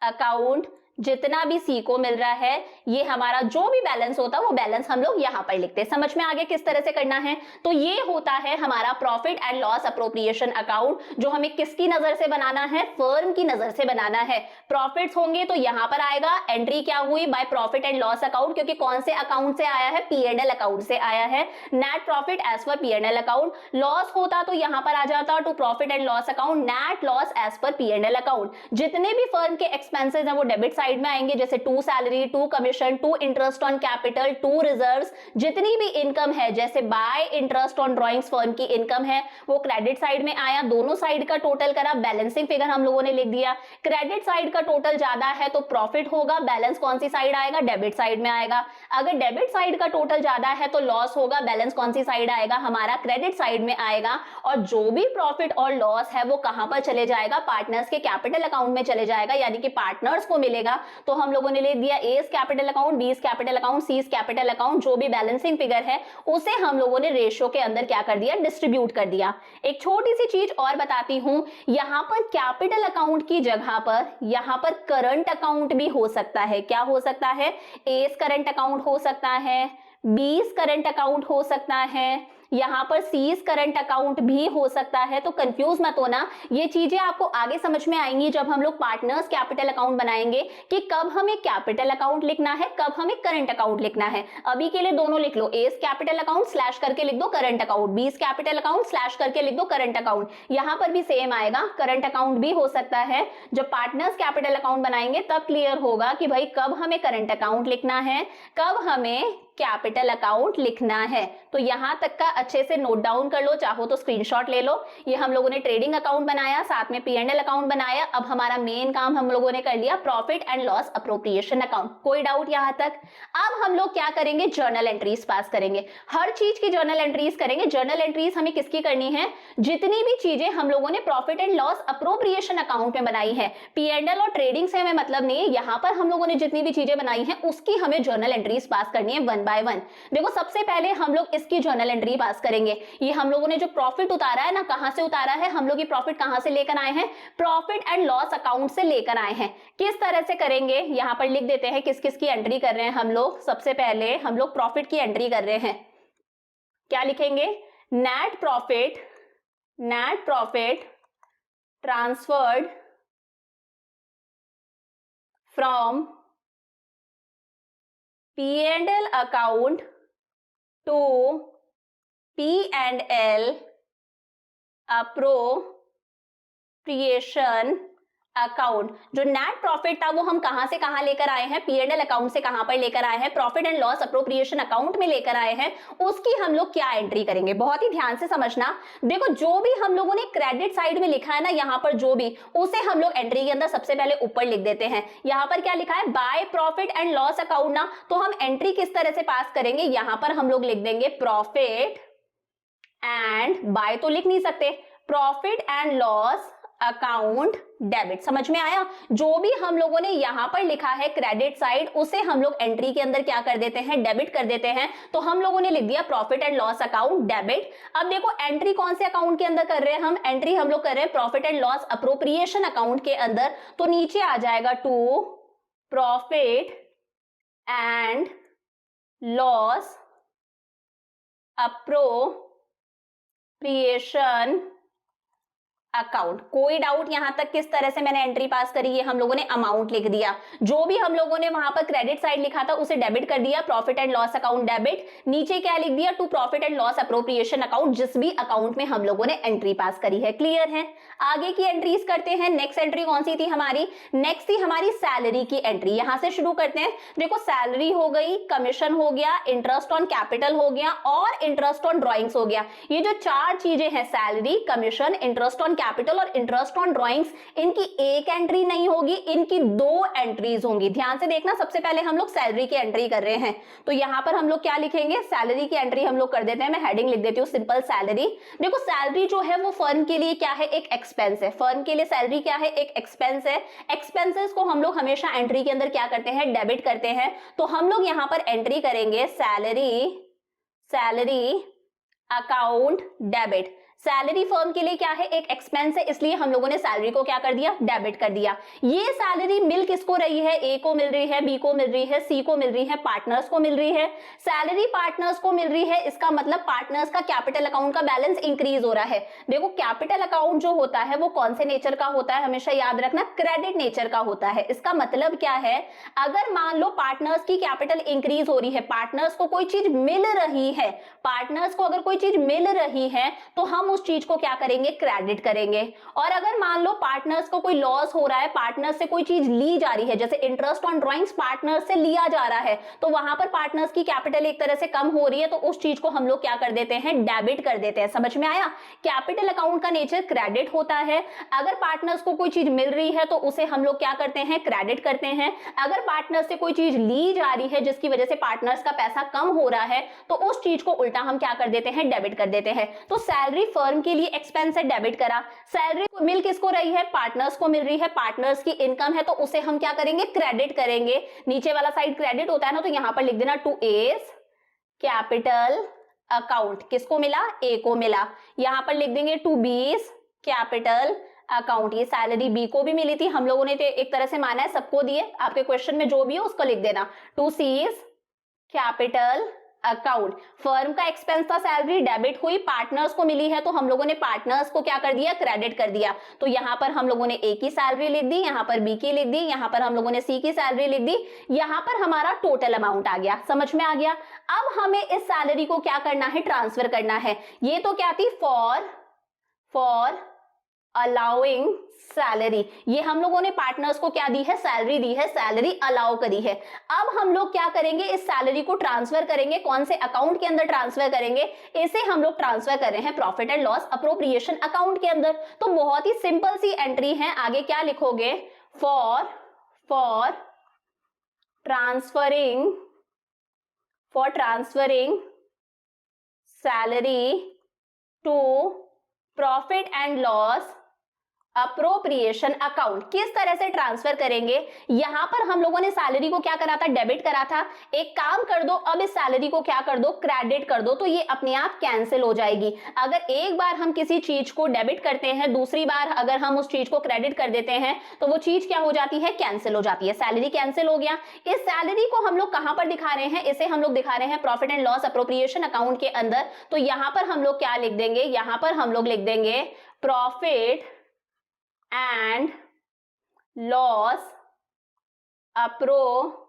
अकाउंट, जितना भी सी को मिल रहा है, ये हमारा जो भी बैलेंस होता है वो बैलेंस हम लोग यहां पर लिखते हैं। समझ में आ गया किस तरह से करना है? तो ये होता है हमारा profit and loss appropriation account, जो हमें किसकी नजर से बनाना है, फर्म की नजर से बनाना है। प्रॉफिट्स होंगे तो यहां पर आएगा, एंट्री क्या हुई, bye profit and loss account, क्योंकि कौन से अकाउंट से आया है, P&L अकाउंट से आया है, net profit as per P&L account. Loss होता तो यहां पर आ जाता to profit and loss account, net loss as per P&L account. जितने भी फर्म के एक्सपेंसेस हैं वो डेबिट साइड में आएंगे, जैसे to salary, to commission, to interest on capital, to reserves. जितनी भी इनकम है, जैसे by interest on drawings firm की इनकम है, वो क्रेडिट साइड में आया, दोनों साइड का टोटल करा, बैलेंसिंग फिगर हम लोगों ने लिख दिया। क्रेडिट साइड का टोटल ज्यादा है तो प्रॉफिट होगा, बैलेंस कौन सी साइड आएगा, डेबिट साइड में आएगा। अगर डेबिट साइड का टोटल ज्यादा है तो लॉस होगा, बैलेंस कौन सी साइड आएगा, हमारा क्रेडिट साइड में आएगा। और जो भी प्रॉफिट और लॉस है वो कहां पर चले जाएगा, पार्टनर्स के कैपिटल अकाउंट में चले जाएगा, यानी कि पार्टनर्स को मिलेगा। तो हम लोगों ने लिख दिया A's capital account, B's capital account, C's capital account, जो भी बैलेंसिंग फिगर है उसे हम लोगों ने रेशियो के अंदर क्या कर दिया, डिस्ट्रीब्यूट कर दिया। एक छोटी सी चीज और बताती हूं, यहां पर कैपिटल अकाउंट की जगह पर यहां पर करंट अकाउंट भी हो सकता है। क्या हो सकता है, एस करंट अकाउंट हो सकता है, 20 करंट अकाउंट हो सकता है, यहाँ पर सीज करंट अकाउंट भी हो सकता है। तो कंफ्यूज मत होना, ये चीजें आपको आगे समझ में आएंगी जब हम लोग पार्टनर्स कैपिटल अकाउंट बनाएंगे कि कब हमें कैपिटल अकाउंट लिखना है, कब हमें करंट अकाउंट लिखना है। अभी के लिए दोनों लिख लो, एस कैपिटल अकाउंट स्लैश करके लिख दो current account, B's capital account slash करके लिख दो करंट अकाउंट। यहाँ पर भी सेम आएगा, करंट अकाउंट भी हो सकता है। जब पार्टनर्स कैपिटल अकाउंट बनाएंगे तब क्लियर होगा कि भाई कब हमें करंट अकाउंट लिखना है, कब हमें कैपिटल अकाउंट लिखना है। तो यहां तक का अच्छे से नोट डाउन कर लो, चाहो तो स्क्रीनशॉट ले लो। ये हम लोगों ने ट्रेडिंग अकाउंट बनाया, साथ में P&L अकाउंट बनाया। अब हमारा मेन काम हम लोगों ने कर लिया profit and loss appropriation account. कोई डाउट यहां तक? अब हम लोग क्या करेंगे, जर्नल एंट्रीज पास करेंगे, हर चीज की जर्नल एंट्रीज करेंगे। जर्नल एंट्रीज हमें किसकी करनी है, जितनी भी चीजें हम लोगों ने profit and loss appropriation account में बनाई है। P&L और ट्रेडिंग से हमें मतलब नहीं है, यहाँ पर हम लोगों ने जितनी भी चीजें बनाई है उसकी हमें जर्नल एंट्रीज पास करनी है वन बाय वन। देखो सबसे पहले हम लोग इसकी जर्नल एंट्री पास करेंगे। ये हम लोगों ने जो प्रॉफिट उतारा है ना, कहां से उतारा है, हम लोग ये प्रॉफिट कहां से लेकर आए हैं, प्रॉफिट एंड लॉस अकाउंट से लेकर आए हैं। किस तरह से करेंगे, यहां पर लिख देते हैं किस किस की एंट्री कर रहे हैं हम लोग। सबसे पहले हम लोग प्रॉफिट की एंट्री कर रहे हैं। क्या लिखेंगे, net profit transferred from P&L account to P&L appropriation account. जो नेट प्रॉफिट था वो हम कहां से कहां लेकर आए हैं, P&L अकाउंट से कहां पर लेकर आए हैं, profit and loss appropriation account में लेकर आए हैं। उसकी हम लोग क्या एंट्री करेंगे, बहुत ही ध्यान से समझना। देखो जो भी हम लोगों ने क्रेडिट साइड में लिखा है ना, यहाँ पर जो भी, उसे हम लोग एंट्री के अंदर सबसे पहले ऊपर लिख देते हैं। यहाँ पर क्या लिखा है, bye profit and loss account ना, तो हम एंट्री किस तरह से पास करेंगे, यहाँ पर हम लोग लिख देंगे प्रॉफिट एंड, बाय तो लिख नहीं सकते, profit and loss account debit. समझ में आया? जो भी हम लोगों ने यहां पर लिखा है क्रेडिट साइड, उसे हम लोग एंट्री के अंदर क्या कर देते हैं, डेबिट कर देते हैं। तो हम लोगों ने लिख दिया profit and loss account debit. अब देखो एंट्री कौन से अकाउंट के अंदर कर रहे हैं हम, एंट्री हम लोग कर रहे हैं profit and loss appropriation account के अंदर। तो नीचे आ जाएगा to profit and loss appropriation account. कोई डाउट यहां तक किस तरह से मैंने एंट्री पास करी है, हम लोगों ने अमाउंट लिख दिया। जो भी हम लोगों ने वहां पर क्रेडिट साइड लिखा था उसे डेबिट कर दिया, profit and loss account debit. नीचे क्या लिख दिया, to profit and loss appropriation account, जिस भी अकाउंट में हम लोगों ने एंट्री पास करी है। क्लियर है? आगे की एंट्रीज करते हैं। नेक्स्ट एंट्री कौन सी थी हमारी, नेक्स्ट थी हमारी सैलरी की एंट्री। यहां से शुरू करते हैं। देखो सैलरी हो गई, कमीशन हो गया, इंटरेस्ट ऑन कैपिटल हो गया और इंटरेस्ट ऑन ड्रॉइंग्स हो गया। ये जो चार चीजें हैं, salary, commission, interest on capital और इंटरेस्ट ऑन ड्रॉइंग्स, इनकी एक एंट्री नहीं होगी, इनकी दो एंट्रीज होंगी। ध्यान से देखना, सबसे पहले हम लोग सैलरी की एंट्री कर रहे हैं। तो यहां पर हम लोग क्या लिखेंगे, सैलरी की एंट्री हम लोग कर देते हैं। मैं हेडिंग लिख देती हूँ सिंपल सैलरी। देखो सैलरी जो है वो फर्म के लिए क्या है, एक एक्सपेंस है। फर्म के लिए सैलरी क्या है, एक एक्सपेंस है। एक्सपेंसेस को हम लोग हमेशा एंट्री के अंदर क्या करते हैं, डेबिट करते हैं। तो हम लोग यहां पर एंट्री करेंगे salary account debit. Salary firm के लिए क्या है, एक एक्सपेंस है, इसलिए हम लोगों ने सैलरी को क्या कर दिया, डेबिट कर दिया। ये सैलरी मिल किसको रही है, ए को मिल रही है, बी को मिल रही है, सी को मिल रही है, पार्टनर्स को मिल रही है। सैलरी पार्टनर्स को मिल रही है, इसका मतलब पार्टनर्स का कैपिटल अकाउंट का बैलेंस इंक्रीज हो रहा है। देखो कैपिटल अकाउंट जो होता है वो कौन से नेचर का होता है, हमेशा याद रखना, क्रेडिट नेचर का होता है। इसका मतलब क्या है, अगर मान लो पार्टनर्स की कैपिटल इंक्रीज हो रही है, पार्टनर्स को कोई चीज मिल रही है, पार्टनर्स को अगर कोई चीज मिल रही है तो हम उस चीज को क्या करेंगे, क्रेडिट करेंगे। और अगर मान लो पार्टनर्स को कोई लॉस हो रहा है, पार्टनर्स से कोई चीज ली जा रही है, जैसे इंटरेस्ट ऑन ड्रॉइंग्स पार्टनर्स से लिया जा रहा है, तो वहां पर पार्टनर्स की कैपिटल एक तरह से कम हो रही है, तो उस चीज को हम लोग क्या कर देते हैं, डेबिट कर देते हैं। समझ में आया? कैपिटल अकाउंट का नेचर क्रेडिट होता है। अगर पार्टनर्स को कोई चीज मिल रही है तो उसे हम लोग क्या करते हैं, क्रेडिट करते हैं। अगर पार्टनर्स से कोई चीज ली जा रही है जिसकी वजह से पार्टनर्स का पैसा कम हो रहा है, तो उस चीज को उल्टा हम क्या कर देते हैं, डेबिट कर देते हैं। तो सैलरी फर्म के लिए एक्सपेंस है, डेबिट करा। सैलरी मिल किसको रही है, पार्टनर्स को मिल रही है, पार्टनर्स की इनकम है, तो उसे हम क्या करेंगे, क्रेडिट करेंगे। नीचे वाला साइड क्रेडिट होता है ना, तो यहां पर लिख देना टू एस कैपिटल अकाउंट। किसको मिला, ए को मिला। यहां पर लिख देंगे टू बीस कैपिटल अकाउंट। ये सैलरी बी को भी मिली थी, हम लोगों ने तो एक तरह से माना है सबको दिए। आपके क्वेश्चन में जो भी हो उसको लिख देना, to C's capital account. Firm का एक्सपेंस था सैलरी, डेबिट हुई, पार्टनर्स को मिली है तो हम लोगों ने पार्टनर्स को क्या कर दिया, क्रेडिट कर दिया। तो यहाँ पर हम लोगों ने ए की सैलरी लिख दी, यहाँ पर बी की लिख दी, यहाँ पर हम लोगों ने सी की सैलरी लिख दी, यहाँ पर हमारा टोटल अमाउंट आ गया। समझ में आ गया। अब हमें इस सैलरी को क्या करना है, ट्रांसफर करना है। ये तो क्या थी, फॉर अलाउइंग सैलरी, ये हम लोगों ने पार्टनर्स को क्या दी है, सैलरी दी है, सैलरी अलाउ करी है। अब हम लोग क्या करेंगे, इस सैलरी को ट्रांसफर करेंगे, कौन से अकाउंट के अंदर ट्रांसफर करेंगे, इसे हम लोग ट्रांसफर कर रहे हैं profit and loss appropriation account के अंदर। तो बहुत ही सिंपल सी एंट्री है, आगे क्या लिखोगे, for transferring salary to profit and loss appropriation account. किस तरह से ट्रांसफर करेंगे, यहां पर हम लोगों ने सैलरी को क्या करा था, डेबिट करा था। एक काम कर दो, अब इस सैलरी को क्या कर दो, क्रेडिट कर दो, तो ये अपने आप कैंसिल हो जाएगी। अगर एक बार हम किसी चीज को डेबिट करते हैं, दूसरी बार अगर हम उस चीज को क्रेडिट कर देते हैं तो वो चीज क्या हो जाती है, कैंसिल हो जाती है। सैलरी कैंसिल हो गया। इस सैलरी को हम लोग कहां पर दिखा रहे हैं, इसे हम लोग दिखा रहे हैं profit and loss appropriation account के अंदर। तो यहां पर हम लोग क्या लिख देंगे, यहां पर हम लोग लिख देंगे profit and loss appropriation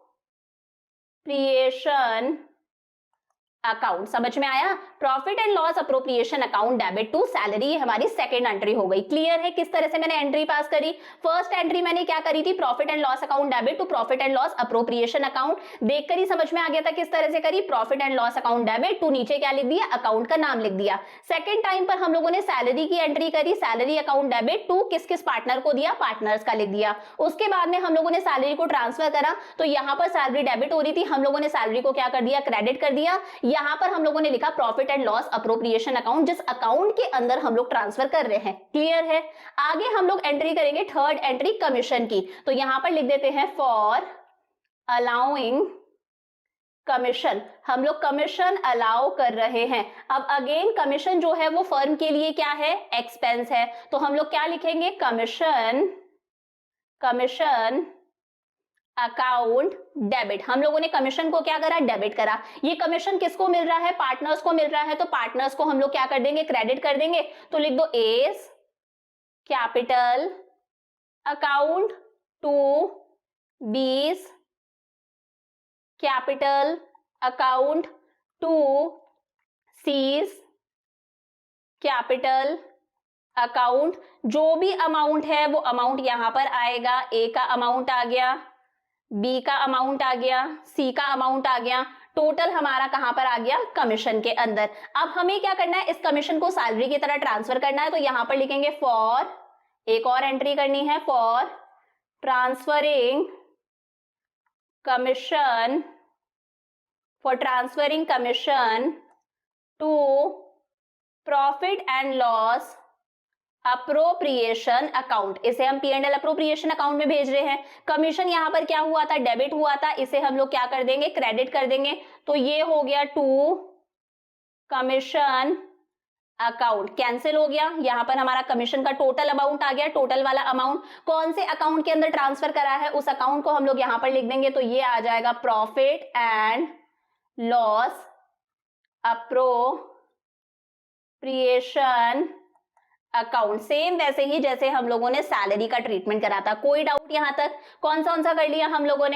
account. समझ में आया। Profit and loss appropriation account debit to salary, ये हमारी सेकंड एंट्री हो गई। क्लियर है किस तरह से मैंने एंट्री पास करी। फर्स्ट एंट्री मैंने क्या करी थी, profit and loss account debit to profit and loss appropriation account. देखकर ही समझ में आ गया था किस तरह से करी, profit and loss account debit to, नीचे क्या लिख दिया, अकाउंट का नाम लिख दिया। सेकंड टाइम पर हम लोगों ने सैलरी की एंट्री करी, सैलरी अकाउंट डेबिट टू किस किस पार्टनर को दिया, पार्टनर्स का लिख दिया। उसके बाद में हम लोगों ने सैलरी को ट्रांसफर करा, तो यहाँ पर सैलरी डेबिट हो रही थी, हम लोगों ने सैलरी को क्या कर दिया, क्रेडिट कर दिया। यहाँ पर हम लोगों ने लिखा profit and loss appropriation account, जिस अकाउंट के अंदर हम लोग ट्रांसफर कर रहे हैं। क्लियर है। आगे हम लोग एंट्री करेंगे थर्ड एंट्री कमीशन की, तो यहां पर लिख देते हैं फॉर अलाउइंग कमीशन। हम लोग कमीशन अलाउ कर रहे हैं। अब अगेन कमीशन जो है वो फर्म के लिए क्या है, एक्सपेंस है, तो हम लोग क्या लिखेंगे, कमीशन अकाउंट डेबिट। हम लोगों ने कमीशन को क्या करा, डेबिट करा। ये कमीशन किसको मिल रहा है, पार्टनर्स को मिल रहा है, तो पार्टनर्स को हम लोग क्या कर देंगे, क्रेडिट कर देंगे। तो लिख दो A's capital account to B's capital account to C's capital account. जो भी अमाउंट है वो अमाउंट यहां पर आएगा। ए का अमाउंट आ गया, बी का अमाउंट आ गया, सी का अमाउंट आ गया, टोटल हमारा कहां पर आ गया, कमीशन के अंदर। अब हमें क्या करना है, इस कमीशन को सैलरी की तरह ट्रांसफर करना है, तो यहां पर लिखेंगे फॉर, एक और एंट्री करनी है, for transferring commission to profit and loss appropriation account. इसे हम P&L अप्रोप्रिएशन अकाउंट में भेज रहे हैं। कमीशन यहां पर क्या हुआ था, डेबिट हुआ था, इसे हम लोग क्या कर देंगे, क्रेडिट कर देंगे। तो ये हो गया टू कमीशन अकाउंट, कैंसिल हो गया। यहां पर हमारा कमीशन का टोटल अमाउंट आ गया। टोटल वाला अमाउंट कौन से अकाउंट के अंदर ट्रांसफर करा है, उस अकाउंट को हम लोग यहां पर लिख देंगे। तो ये आ जाएगा profit and loss appropriation account. Same वैसे ही जैसे हम लोगों ने सैलरी का ट्रीटमेंट करा था। कोई डाउट यहां तक, कौन सा कर लिया हम लोगों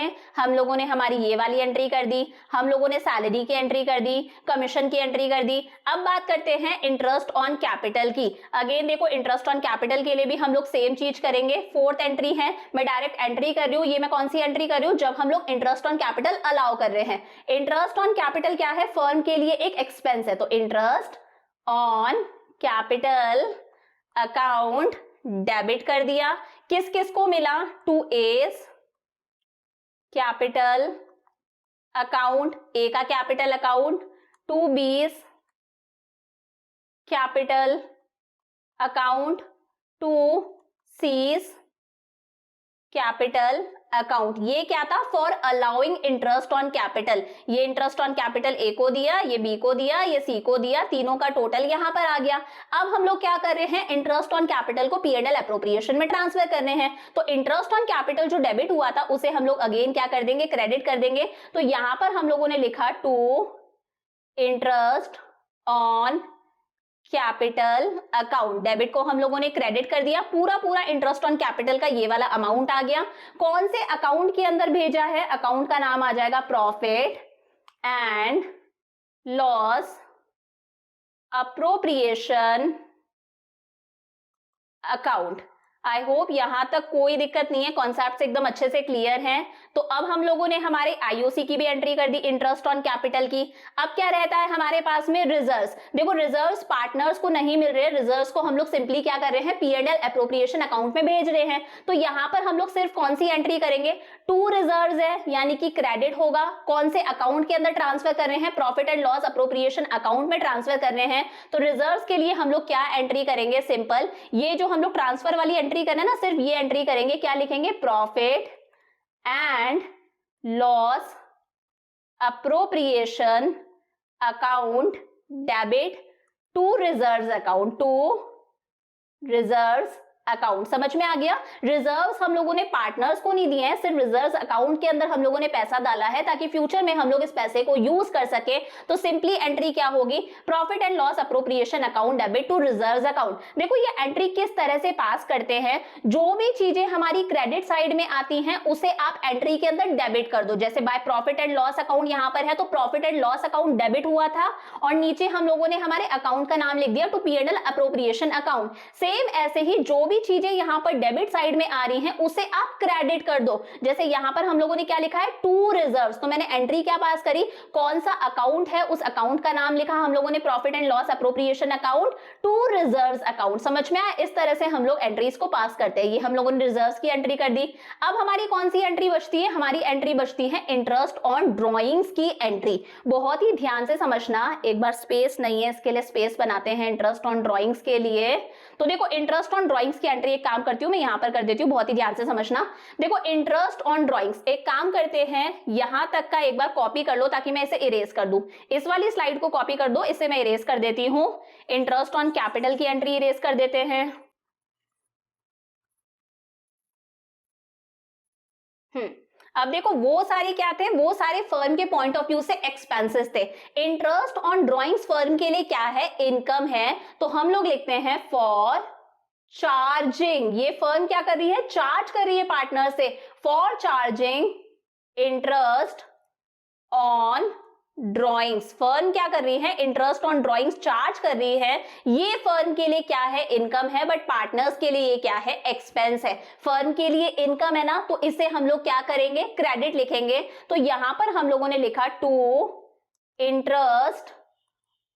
ने हमारी ये वाली एंट्री कर दी, हम लोगों ने सैलरी की एंट्री कर दी, कमीशन की एंट्री कर दी। अब बात करते हैं इंटरेस्ट ऑन कैपिटल की। अगेन देखो, इंटरेस्ट ऑन कैपिटल के लिए भी हम लोग सेम चीज करेंगे। फोर्थ एंट्री है, मैं डायरेक्ट एंट्री कर रही हूँ। ये मैं कौन सी एंट्री कर रही हूँ, जब हम लोग इंटरेस्ट ऑन कैपिटल अलाउ कर रहे हैं। इंटरेस्ट ऑन कैपिटल क्या है, फर्म के लिए एक एक्सपेंस है, तो interest on capital account debit कर दिया। किस किस को मिला, to A's capital account, A का capital account, to B's capital account, to C's capital account. ये क्या था, for allowing interest on capital. ये इंटरेस्ट ऑन कैपिटल ए को दिया, ये बी को दिया, ये सी को दिया, तीनों का टोटल यहां पर आ गया। अब हम लोग क्या कर रहे हैं, इंटरेस्ट ऑन कैपिटल को P&L अप्रोप्रिएशन में ट्रांसफर करने हैं। तो इंटरेस्ट ऑन कैपिटल जो डेबिट हुआ था उसे हम लोग अगेन क्या कर देंगे, क्रेडिट कर देंगे। तो यहां पर हम लोगों ने लिखा to interest on capital account, debit को हम लोगों ने क्रेडिट कर दिया, पूरा पूरा इंटरेस्ट ऑन कैपिटल का ये वाला अमाउंट आ गया। कौन से अकाउंट के अंदर भेजा है? अकाउंट का नाम आ जाएगा profit and loss appropriation account. I hope यहां तक कोई दिक्कत नहीं है, कॉन्सेप्ट एकदम अच्छे से क्लियर हैं। तो अब हम लोगों ने हमारे आईओसी की भी एंट्री कर दी, इंटरेस्ट ऑन कैपिटल की। अब क्या रहता है हमारे पास में? रिजर्व्स। देखो रिजर्व्स पार्टनर्स को नहीं मिल रहे, रिजर्व्स को हम लोग सिंपली क्या कर रहे हैं? P&L अप्रोप्रिएशन अकाउंट में भेज रहे हैं। तो यहां पर हम लोग सिर्फ कौन सी एंट्री करेंगे? टू रिजर्व्स है, यानी कि क्रेडिट होगा। कौन से अकाउंट के अंदर ट्रांसफर कर रहे हैं? Profit and loss appropriation account में ट्रांसफर कर रहे हैं। तो रिजर्व्स के लिए हम लोग क्या एंट्री करेंगे? सिंपल, ये जो हम लोग ट्रांसफर वाली एंट्री करें ना, सिर्फ ये एंट्री करेंगे। क्या लिखेंगे? Profit and loss appropriation account debit to reserves account, to reserves account. समझ में आ गया? रिजर्व्स हम लोगों ने पार्टनर्स को नहीं दिए हैं, सिर्फ रिजर्व्स अकाउंट के अंदर हम लोगों ने पैसा डाला है ताकि फ्यूचर में हम लोग इस पैसे को यूज कर सके। तो सिंपली एंट्री क्या होगी? Profit and loss appropriation account debit to reserves account. देखो ये एंट्री किस तरह से पास करते हैं, जो भी चीजें हमारी क्रेडिट साइड में आती हैं उसे आप एंट्री के अंदर डेबिट कर दो। जैसे bye profit and loss account यहां पर है, तो profit and loss account debit हुआ था और नीचे हम लोगों ने हमारे अकाउंट का नाम लिख दिया to P&L appropriation account. Same ऐसे ही जो भी चीजें यहां पर डेबिट साइड में आ रही हैं उसे आप क्रेडिट कर दो। जैसे यहां पर हम लोगों ने क्या लिखा है? टू रिजर्व्स, तो मैंने एंट्री क्या पास करी? कौन सा अकाउंट है उस अकाउंट का नाम लिखा हम लोगों ने, profit and loss appropriation account to reserves account. समझ में आया? इस तरह से हम लोग एंट्रीज को पास करते हैं। ये हम लोगों ने रिजर्व्स की एंट्री कर दी। अब हमारी कौन सी एंट्री बचती है? हमारी एंट्री बचती है इंटरेस्ट ऑन ड्रॉइंग्स की एंट्री। बहुत ही ध्यान से समझना, एक बार स्पेस नहीं है इसके लिए स्पेस बनाते हैं इंटरेस्ट ऑन ड्रॉइंग्स के लिए। तो देखो इंटरेस्ट ऑन ड्रॉइंग्स की एंट्री एक काम करती हूं, मैं यहां पर कर देती हूं, बहुत ही ध्यान से समझना। देखो इंटरेस्ट ऑन ड्रॉइंग्स, एक काम करते हैं, यहां तक का एक बार कॉपी कर लो ताकि मैं इसे इरेज कर दूं। इस वाली स्लाइड को कॉपी कर दो, इसे मैं इरेज कर देती हूं। इंटरेस्ट ऑन कैपिटल की एंट्री इरेज कर देते हैं। अब देखो वो सारे क्या थे? वो सारे फर्म के पॉइंट ऑफ व्यू से एक्सपेंसेस थे। इंटरेस्ट ऑन ड्रॉइंग्स फर्म के लिए क्या है? इनकम है। तो हम लोग लिखते हैं फॉर चार्जिंग। ये फर्म क्या कर रही है? चार्ज कर रही है पार्टनर से। For charging interest on drawings, firm क्या कर रही है? इंटरेस्ट ऑन ड्रॉइंग्स चार्ज कर रही है। ये फर्म के लिए क्या है? इनकम है, बट पार्टनर्स के लिए ये क्या है? एक्सपेंस है। फर्म के लिए इनकम है ना, तो इसे हम लोग क्या करेंगे? क्रेडिट लिखेंगे। तो यहां पर हम लोगों ने लिखा टू इंटरेस्ट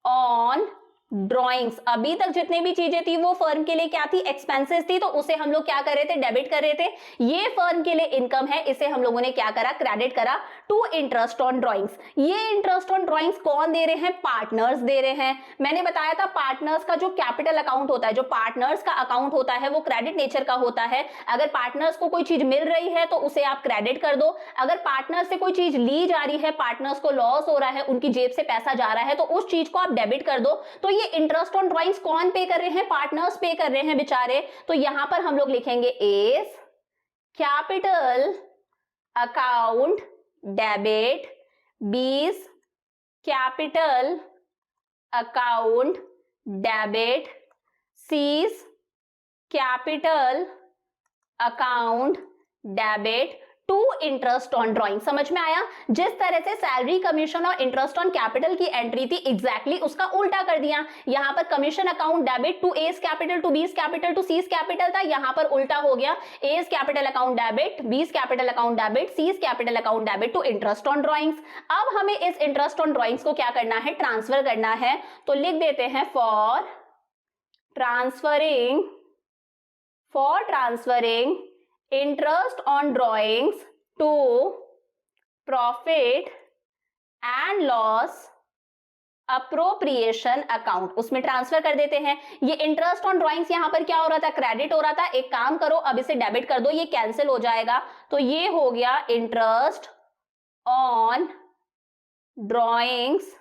ऑन ड्रॉइंग्स। अभी तक जितने भी चीजें थी वो फर्म के लिए क्या थी? एक्सपेंसेस थी, तो उसे हम लोग क्या कर रहे थे? डेबिट कर रहे थे। ये फर्म के लिए इनकम है, इसे हम लोगों ने क्या करा? क्रेडिट करा टू इंटरेस्ट ऑन ड्रॉइंग्स। ये इंटरेस्ट ऑन ड्रॉइंग्स कौन दे रहे हैं? पार्टनर्स दे रहे हैं। मैंने बताया था पार्टनर्स का जो कैपिटल अकाउंट होता है, जो पार्टनर्स का अकाउंट होता है वो क्रेडिट नेचर का होता है। अगर पार्टनर्स को कोई चीज मिल रही है तो उसे आप क्रेडिट कर दो। अगर पार्टनर से कोई चीज ली जा रही है, पार्टनर्स को लॉस हो रहा है, उनकी जेब से पैसा जा रहा है, तो उस चीज को आप डेबिट कर दो। तो ये इंटरेस्ट ऑन ड्रॉइंग्स कौन पे कर रहे हैं? पार्टनर्स पे कर रहे हैं बेचारे। तो यहां पर हम लोग लिखेंगे A's capital account debit, B's capital account debit, C's capital account debit to interest on drawing. समझ में आया? जिस तरह से सैलरी, कमीशन और इंटरेस्ट ऑन कैपिटल की एंट्री थी, एग्जैक्टली उसका उल्टा कर दिया। यहां पर commission account debit to A's capital to B's capital to C's capital था, यहां पर उल्टा हो गया। A's capital account debit, B's capital account debit, C's capital account debit to interest on drawings. अब हमें इस इंटरेस्ट ऑन ड्रॉइंग्स को क्या करना है? ट्रांसफर करना है। तो लिख देते हैं for transferring interest on drawings to profit and loss appropriation account, उसमें ट्रांसफर कर देते हैं। ये इंटरेस्ट ऑन ड्रॉइंग्स यहां पर क्या हो रहा था? क्रेडिट हो रहा था। एक काम करो, अब इसे डेबिट कर दो, ये कैंसिल हो जाएगा। तो ये हो गया interest on drawings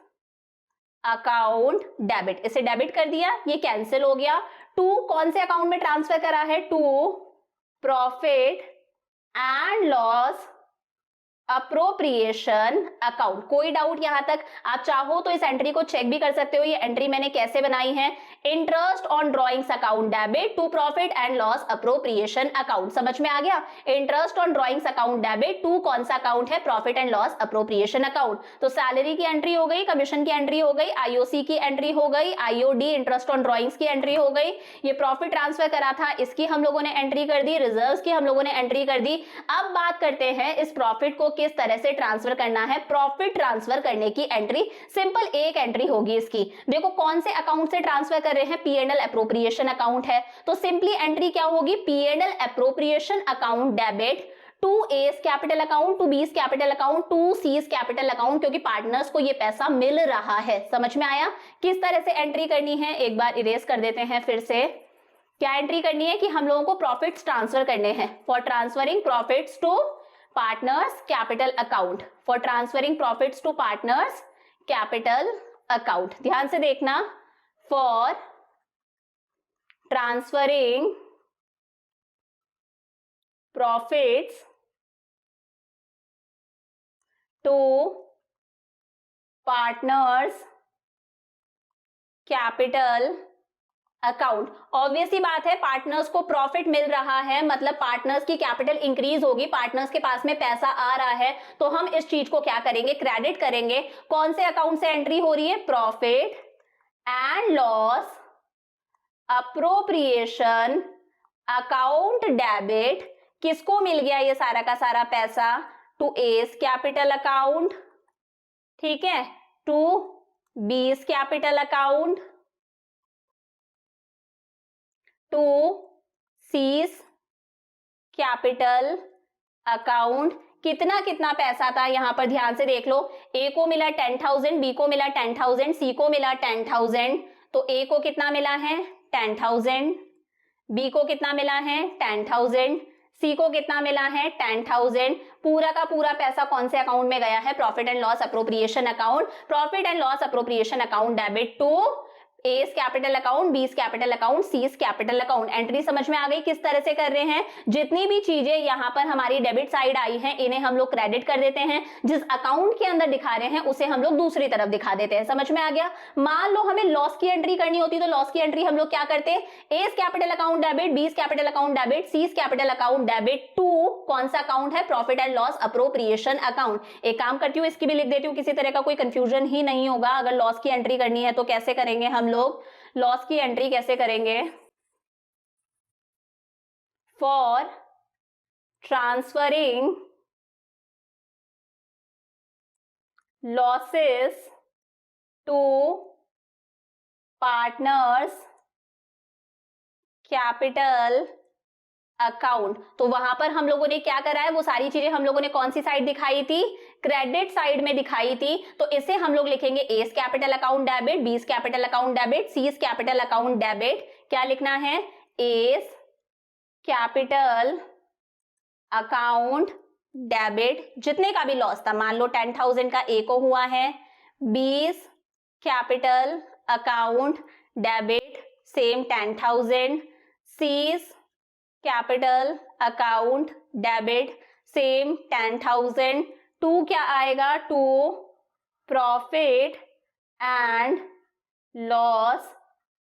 account debit, इसे डेबिट कर दिया, ये कैंसिल हो गया। टू कौन से अकाउंट में ट्रांसफर करा है? To profit and loss appropriation account. कोई डाउट यहां तक? आप चाहो तो इस एंट्री को चेक भी कर सकते हो, ये एंट्री मैंने कैसे बनाई है। Interest on drawings account debit to profit and loss appropriation account. समझ में आ गया? Interest on drawings account debit to कौन सा अकाउंट है? Profit and loss appropriation account. तो सैलरी की एंट्री हो गई, कमीशन की एंट्री हो गई, आईओसी की एंट्री हो गई, आईओडी इंटरेस्ट ऑन ड्रॉइंग्स की एंट्री हो गई, ये प्रॉफिट ट्रांसफर करा था इसकी हम लोगों ने एंट्री कर दी, रिजर्व्स की हम लोगों ने एंट्री कर दी। अब बात करते हैं इस प्रॉफिट को किस तरह से ट्रांसफर करना है। प्रॉफिट ट्रांसफर करने की एंट्री सिंपल एक एंट्री होगी इसकी। देखो कौन से अकाउंट से ट्रांसफर कर रहे हैं? P and L appropriation account है, तो सिंपली एंट्री क्या होगी? P and L appropriation account debit to A's capital account, to B's capital account, to C's capital account, क्योंकि पार्टनर्स को ये पैसा मिल रहा है। समझ में आया किस तरह से एंट्री करनी है? एक बार इरेज कर देते हैं फिर से। क्या एंट्री करनी है कि हम लोगों को प्रॉफिट्स ट्रांसफर करने हैं। For transferring profits to partners capital account, for transferring profits to partners capital account. ध्यान से देखना, for transferring profits to partners capital account. Obviously बात है, पार्टनर्स को प्रॉफिट मिल रहा है, मतलब पार्टनर्स की कैपिटल इंक्रीज होगी, पार्टनर्स के पास में पैसा आ रहा है, तो हम इस चीज को क्या करेंगे? क्रेडिट करेंगे। कौन से अकाउंट से एंट्री हो रही है? Profit and loss appropriation account debit. किसको मिल गया ये सारा का सारा पैसा? टू एस कैपिटल अकाउंट, ठीक है, to B's capital account, to C's capital account. कितना कितना पैसा था यहां पर? ध्यान से देख लो, ए को मिला 10,000, बी को मिला 10,000, सी को मिला 10,000। तो ए को कितना मिला है? 10,000, बी को कितना मिला है? 10,000, सी को कितना मिला है? 10,000। पूरा का पूरा पैसा कौन से अकाउंट में गया है? Profit and loss appropriation account. Profit and loss appropriation account debit to A's capital account, B's capital account, C's capital account. Entry समझ में आ गई किस तरह से कर रहे हैं? जितनी भी चीजें यहां पर हमारी डेबिट साइड आई हैं, इन्हें हम लोग क्रेडिट कर देते हैं। जिस अकाउंट के अंदर दिखा रहे हैं उसे हम लोग दूसरी तरफ दिखा देते हैं। समझ में आ गया? मान लो हमें लॉस की एंट्री करनी होती तो लॉस की एंट्री हम लोग क्या करते हैं? A's capital account debit, B's capital account debit, C's capital account debit to कौन सा अकाउंट है? Profit and loss appropriation account. एक काम करती हूँ, इसकी भी लिख देती हूँ, किसी तरह का कोई कंफ्यूजन ही नहीं होगा। अगर लॉस की एंट्री करनी है तो कैसे करेंगे हम लोग? लॉस की एंट्री कैसे करेंगे? For transferring losses to partners capital account. तो वहां पर हम लोगों ने क्या करा है? वो सारी चीजें हम लोगों ने कौन सी साइड दिखाई थी? क्रेडिट साइड में दिखाई थी। तो इसे हम लोग लिखेंगे S capital account debit, B's capital account debit, C's capital account debit. क्या लिखना है? S capital account debit. जितने का भी लॉस था, मान लो 10,000 का ए को हुआ है, 20 capital account debit same 10,000, C's capital account debit same 10,000। To क्या आएगा? To profit and loss